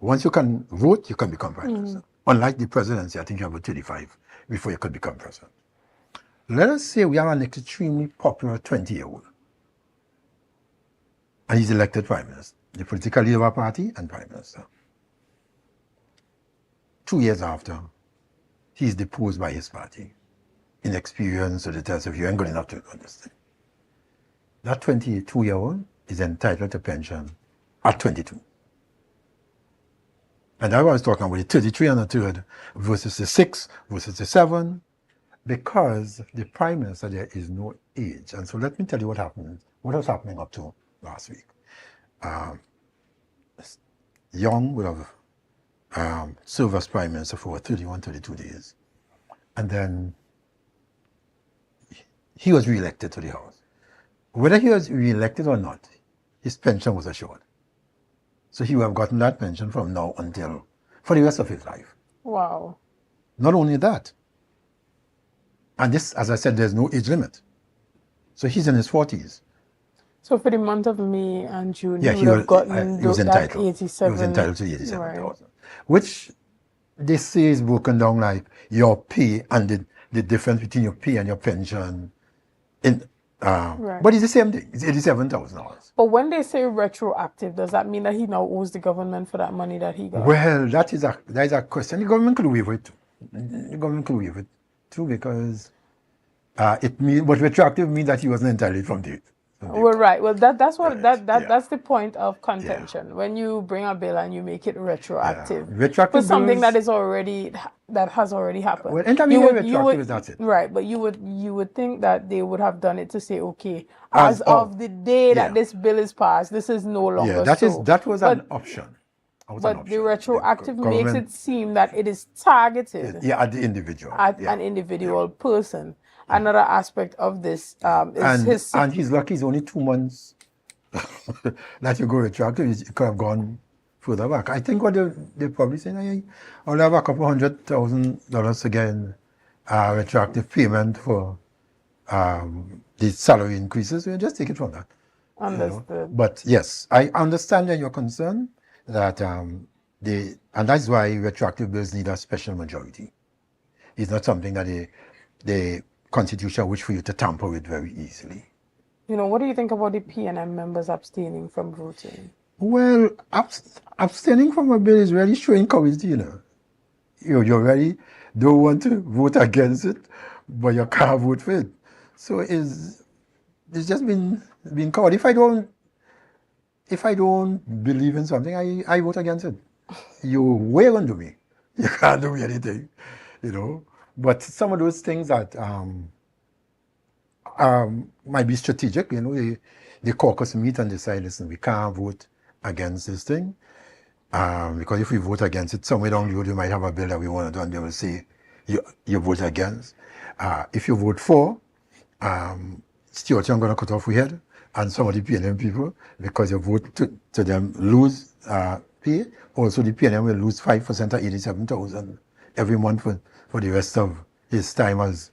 Once you can vote, you can become Prime Minister. Unlike the presidency, I think you have 35 before you could become president. Let us say we have an extremely popular 20-year-old. And he's elected Prime Minister, the political leader of our party and Prime Minister. 2 years after, he's deposed by his party. Inexperience or the test of you ain't good enough to understand. That 22-year-old is entitled to pension at 22. And I was talking about the 33 and a third versus the 6 versus the 7, because the Prime Minister, there is no age. And so let me tell you what was happening up to last week. Young would have served as Prime Minister for 31, 32 days. And then he was re-elected to the House. Whether he was re-elected or not, his pension was assured. So he would have gotten that pension from now until, for the rest of his life. Wow. Not only that, and this, as I said, there's no age limit. So he's in his 40s. So for the month of May and June, yeah, he would have gotten he was entitled. 87. He was entitled to 87,000. Right. Which they say is broken down like your pay and the difference between your pay and your pension. Right. But it's the same thing. It's $87,000. But when they say retroactive, does that mean that he now owes the government for that money that he got? Well, that is a question. The government could waive it too. The government could waive it too because it means, but retroactive means that he wasn't entitled from date. Well, right. Well, that's what that's the point of contention. When you bring a bill and you make it retroactive, Retroactive for something bills- that has already happened. Well, anytime you get retroactive, that's it. Right, but you would think that they would have done it to say, okay, as of the day that this bill is passed, this is no longer that was an option. But the retroactive makes it seem that it is targeted. At the individual. At an individual person. Another aspect of this is and he's lucky it's only 2 months that you go retroactive. It could have gone further back. I think what they're probably saying, I'll have a couple $100,000 again retroactive payment for the salary increases. We'll just take it from that. Understood. But yes, I understand that your concern that and that's why retroactive bills need a special majority. It's not something that the Constitution wish for you to tamper with very easily. What do you think about the PNM members abstaining from voting? Well, abstaining from a bill is really showing courage, You really don't want to vote against it, but you can't vote for it. So it's just been coward. If I don't believe in something, I vote against it. You weigh onto me. You can't do me anything, But some of those things that might be strategic, the caucus meet and decide, listen, we can't vote against this thing. Because if we vote against it, somewhere down the road, we might have a bill that we want to do, and they will say, you vote against. If you vote for, Stuart, I'm going to cut off your head, and some of the PNM people, because you vote to them lose pay. Also, the PNM will lose 5% of 87,000 every month for the rest of his time as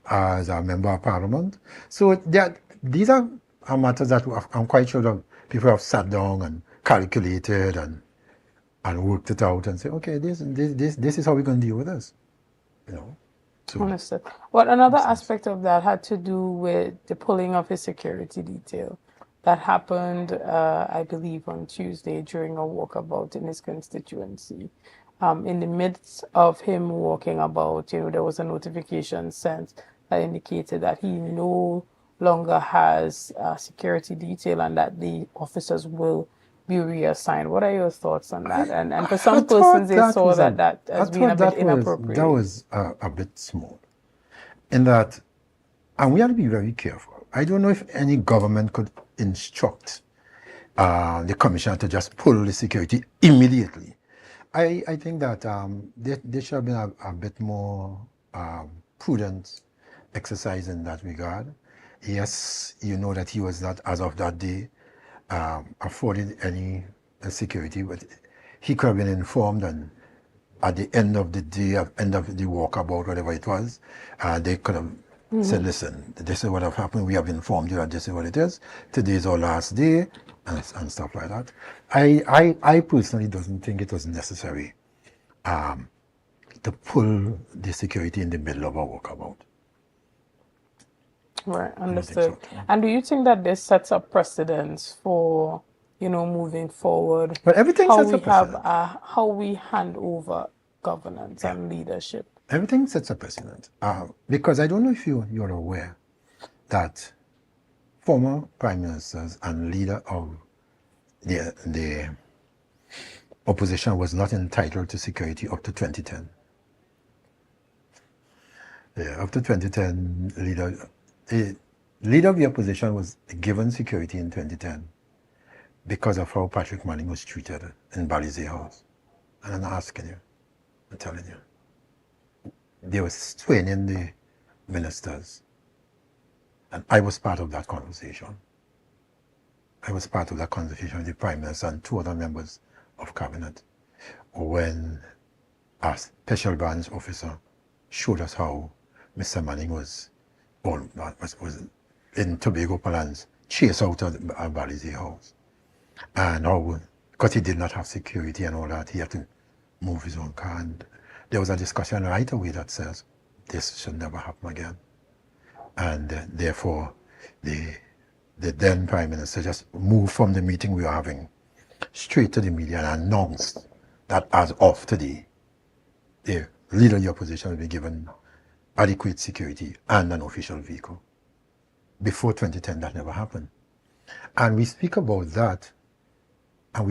a member of parliament. So these are matters that I'm quite sure that people have sat down and calculated and worked it out and say, okay, this is how we're going to deal with this. So, understood. Well, another aspect of that had to do with the pulling of his security detail. That happened, I believe, on Tuesday during a walkabout in his constituency. In the midst of him walking about, there was a notification sent that indicated that he no longer has security detail and that the officers will be reassigned. What are your thoughts on that? And for some persons, they saw that as being a bit inappropriate. That was a bit small. In that, and we have to be very careful. I don't know if any government could instruct the commissioner to just pull the security immediately. I think that there should have been a bit more prudent exercise in that regard. Yes, you know that he was not, as of that day, afforded any security, but he could have been informed, and at the end of the day, end of the walkabout, whatever it was, they could have said, listen, this is what have happened, we have informed you that this is what it is, today is our last day, and stuff like that. I personally don't think it was necessary to pull the security in the middle of a walkabout. Right, understood. And do you think that this sets up precedents for, moving forward? But everything sets up precedent. How we hand over governance and leadership. Everything sets a precedent. Because I don't know if you're aware that former prime ministers and leader of the opposition was not entitled to security up to 2010. Yeah, up to 2010, the leader of the opposition was given security in 2010 because of how Patrick Manning was treated in Balizé House. And I'm not asking you, I'm telling you. They were swearing in the ministers. And I was part of that conversation. I was part of that conversation with the Prime Minister and 2 other members of Cabinet when a special branch officer showed us how Mr. Manning was in Tobago Palans, chased out of Balizé House. And how, because he did not have security and all that, he had to move his own car. And there was a discussion right away that says this should never happen again. And therefore, the then Prime Minister just moved from the meeting we were having straight to the media and announced that as of today, the leader of the opposition will be given adequate security and an official vehicle. Before 2010, that never happened. And we speak about that, and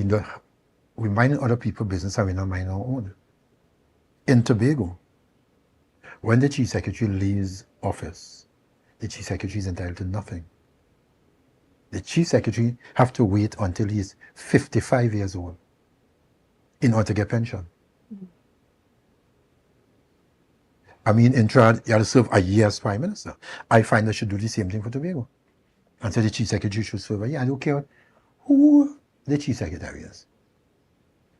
we mind other people's business and we don't mind our own. In Tobago, when the Chief Secretary leaves office, the Chief Secretary is entitled to nothing. The Chief Secretary have to wait until he's 55 years old in order to get pension. I mean, in Trinidad, you have to serve a year as Prime Minister. I find they should do the same thing for Tobago. And so the Chief Secretary should serve a year. I don't care who the Chief Secretary is.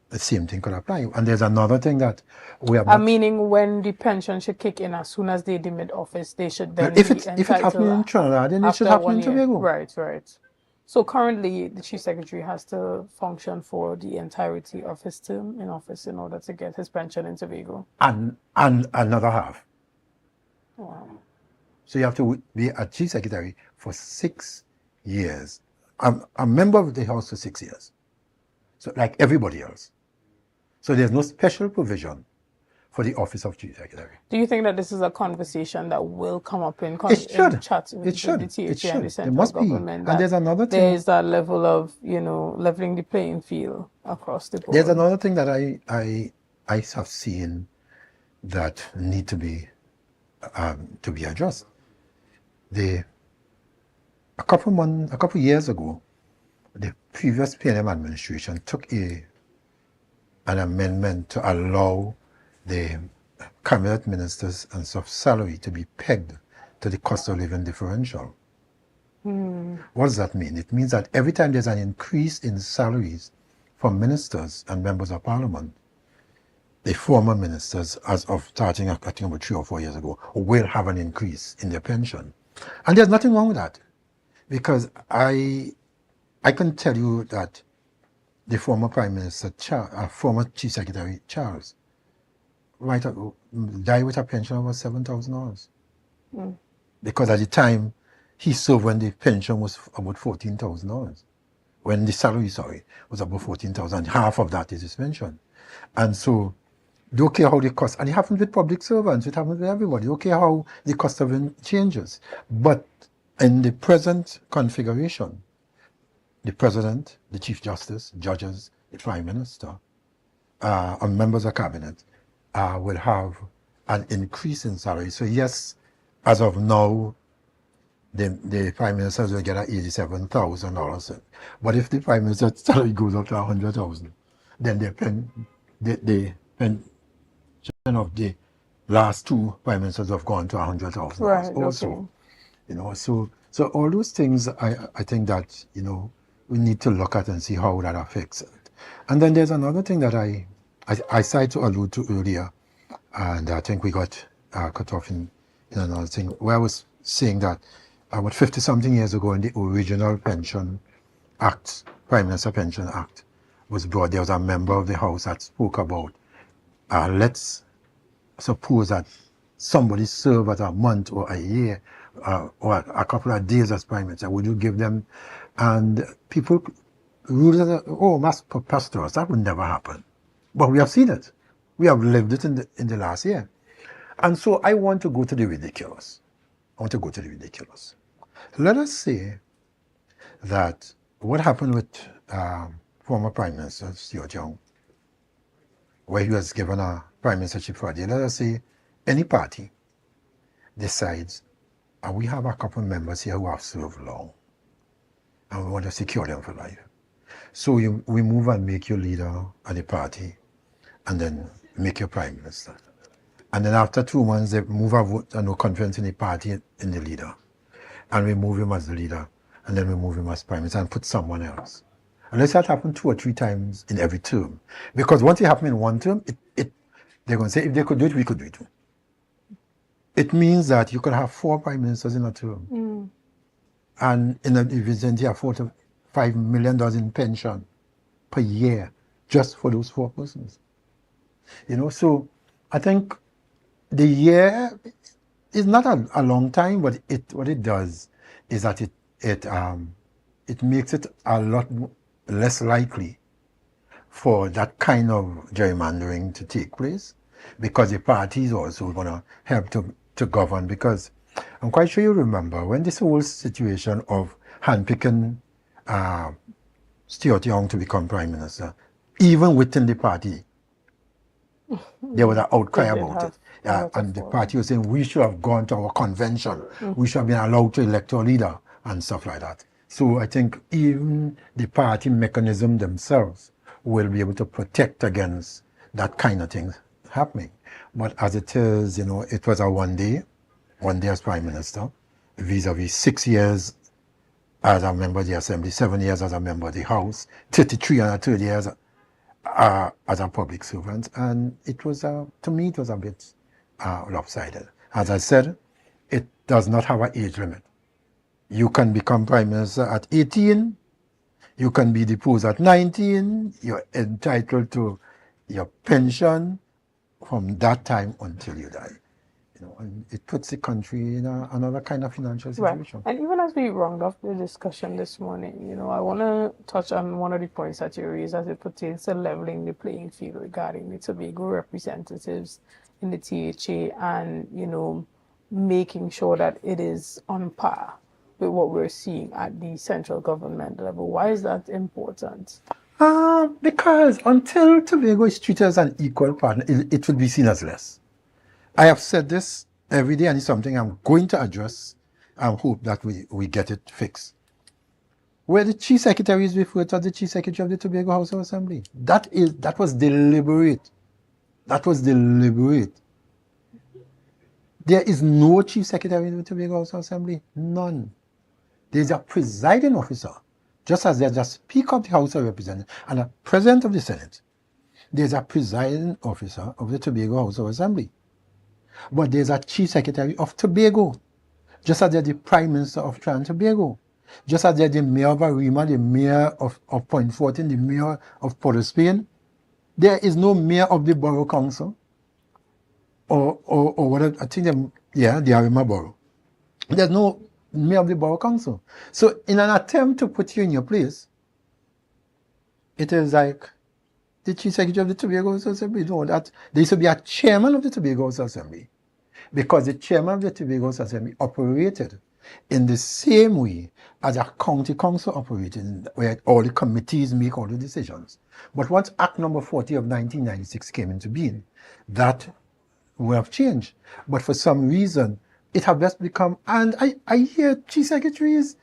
The same thing could apply. And there's another thing that we have. Meaning when the pension should kick in as soon as they demit office, they should then if it happens in Trinidad, then it should happen in Tobago. Right. So currently, the Chief Secretary has to function for the entirety of his term in office in order to get his pension in Tobago. And another half. Wow. So you have to be a Chief Secretary for 6 years. I'm a member of the House for 6 years. So like everybody else. So there's no special provision for the office of Chief Secretary. Do you think that this is a conversation that will come up in chats with the THA and the central government? And there's another thing. There is that level of, leveling the playing field across the board. There's another thing that I have seen that need to be addressed. A couple years ago, the previous PNM administration took an amendment to allow the cabinet ministers and stuff salary to be pegged to the cost of living differential. What does that mean? It means that every time there's an increase in salaries for ministers and members of parliament, the former ministers, as of starting, I think about 3 or 4 years ago, will have an increase in their pension. And there's nothing wrong with that. Because I can tell you that the former Prime Minister, former Chief Secretary Charles, died with a pension of about $7,000. Because at the time he served when the pension was about $14,000. When the salary, was about $14,000. Half of that is his pension. And so, don't care how the cost, and it happens with public servants, it happens with everybody. Don't care how the cost of living changes. But in the present configuration, the President, the Chief Justice, judges, the Prime Minister, and members of Cabinet will have an increase in salary. So yes, as of now, the Prime Minister will get $87,000. But if the Prime Minister's salary goes up to $100,000, then the pension of the last 2 Prime Ministers have gone to $100,000 also. Okay. So all those things, I think that, we need to look at and see how that affects it. And then there's another thing that I tried to allude to earlier, and I think we got cut off in another thing, where I was saying that about 50-something years ago in the original Pension Act, Prime Minister Pension Act, was brought, there was a member of the House that spoke about, let's suppose that somebody served as a month or a year or a couple of days as Prime Minister, would you give them? And people ruled as, that's preposterous, that would never happen. But we have seen it. We have lived it in the last year. And so I want to go to the ridiculous. Let us say that what happened with former Prime Minister Stuart Young, where he was given a Prime Ministership for a day. Let us say any party decides, and we have a couple of members here who have served long, and we want to secure them for life. So we move and make you leader of the party, and then make you Prime Minister. And then after 2 months, they move a vote and no confidence in the party in the leader. And we move him as the leader, and then we move him as Prime Minister and put someone else. Unless that happens 2 or 3 times in every term. Because once it happens in one term, they're going to say, if they could do it, we could do it too. It means that you could have 4 Prime Ministers in a term. And in a division, you have $4 to $5 million in pension per year just for those 4 persons. So I think the year is not a long time, but what it does is that it makes it a lot less likely for that kind of gerrymandering to take place, because the party is also going to help to govern. Because I'm quite sure you remember when this whole situation of handpicking Stuart Young to become Prime Minister, even within the party, there was an outcry about it. And the party was saying we should have gone to our convention. We should have been allowed to elect our leader and stuff like that. So I think even the party mechanism themselves will be able to protect against that kind of thing happening. But as it is, it was a one day as Prime Minister, vis-a-vis 6 years as a member of the Assembly, 7 years as a member of the House, 33 and a third years as a public servant. And it was, to me, it was a bit lopsided. As I said, it does not have an age limit. You can become Prime Minister at 18, you can be deposed at 19, you're entitled to your pension from that time until you die. And it puts the country in another kind of financial situation. Right. And even as we round off the discussion this morning, I want to touch on one of the points that you raised as it pertains to leveling the playing field regarding the Tobago representatives in the THA and, making sure that it is on par with what we're seeing at the central government level. Why is that important? Because until Tobago is treated as an equal partner, it will be seen as less. I have said this every day, and it's something I'm going to address and hope that we get it fixed. Where the Chief Secretary is referred to as the Chief Secretary of the Tobago House of Assembly. That was deliberate. That was deliberate. There is no Chief Secretary in the Tobago House of Assembly. None. There's a presiding officer, just as there's a Speaker of the House of Representatives and a President of the Senate. There's a presiding officer of the Tobago House of Assembly. But there's a Chief Secretary of Tobago, just as there's the Prime Minister of Trinidad and Tobago, just as there's the Mayor of Arima, the Mayor of Point Fortin, the Mayor of Port of Spain. There is no Mayor of the Borough Council, or whatever, I think, the Arima Borough. There's no Mayor of the Borough Council. So in an attempt to put you in your place, it is like the Chief Secretary of the Tobago House of Assembly. No, that there should be a chairman of the Tobago House of Assembly, because the chairman of the Tobago House of Assembly operated in the same way as a county council operated, where all the committees make all the decisions. But once Act number 40 of 1996 came into being, that would have changed. But for some reason, it has just become, and I hear Chief Secretaries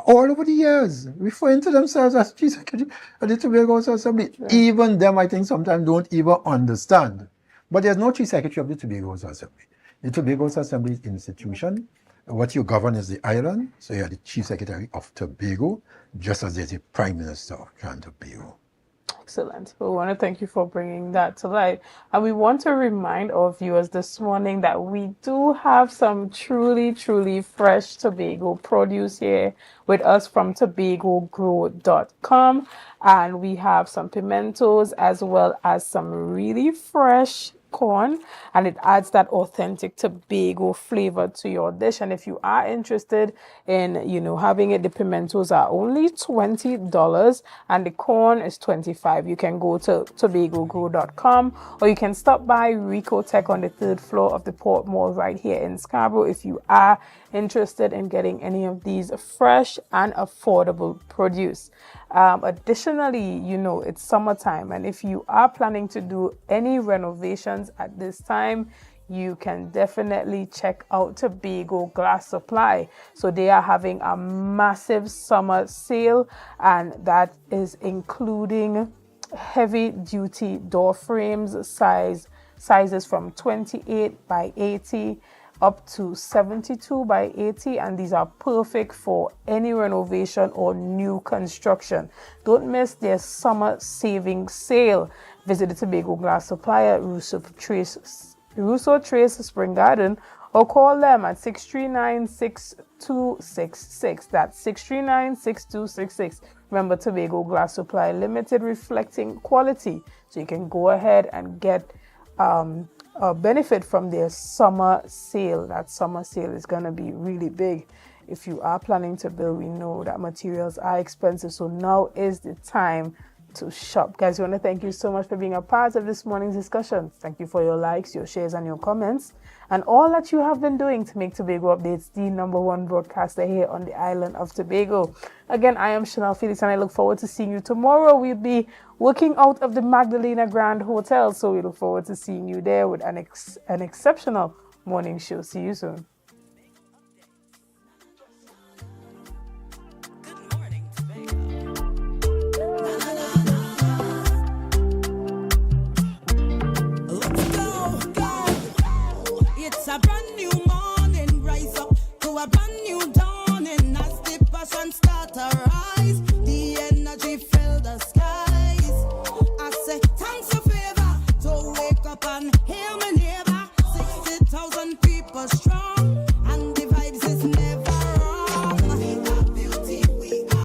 all over the years referring to themselves as Chief Secretary of the Tobago House of Assembly. Yeah. Even them, I think, sometimes don't even understand. But there's no Chief Secretary of the Tobago House of Assembly. The Tobago House of Assembly is an institution. What you govern is the island, so you are the Chief Secretary of Tobago, just as there's the Prime Minister of Trinidad and Tobago. Excellent. We want to thank you for bringing that to light. And we want to remind our viewers this morning that we do have some truly, truly fresh Tobago produce here with us from TobagoGrow.com. And we have some pimentos as well as some really fresh corn, and it adds that authentic Tobago flavor to your dish. And if you are interested in having it, the pimentos are only $20 and the corn is $25. You can go to TobagoGrow.com, or you can stop by Rico Tech on the 3rd floor of the Port Mall right here in Scarborough if you are interested in getting any of these fresh and affordable produce. Additionally, it's summertime, and if you are planning to do any renovations at this time, you can definitely check out Tobago Glass Supply. So they are having a massive summer sale, and that is including heavy duty door frames, sizes from 28 by 80 up to 72 by 80, and these are perfect for any renovation or new construction. Don't miss their summer saving sale. Visit the Tobago Glass Supply at Russo Trace Spring Garden, or call them at 639-6266. That's 639-6266. Remember, Tobago Glass Supply Limited, reflecting quality. So you can go ahead and get benefit from their summer sale. That summer sale is going to be really big. If you are planning to build, we know that materials are expensive, so now is the time to shop. Guys, we want to thank you so much for being a part of this morning's discussion. Thank you for your likes, your shares, and your comments, and all that you have been doing to make Tobago Updates the #1 broadcaster here on the island of Tobago. Again, I am Chanel Felix, and I look forward to seeing you tomorrow. We'll be working out of the Magdalena Grand Hotel, so we look forward to seeing you there with an exceptional morning show. See you soon.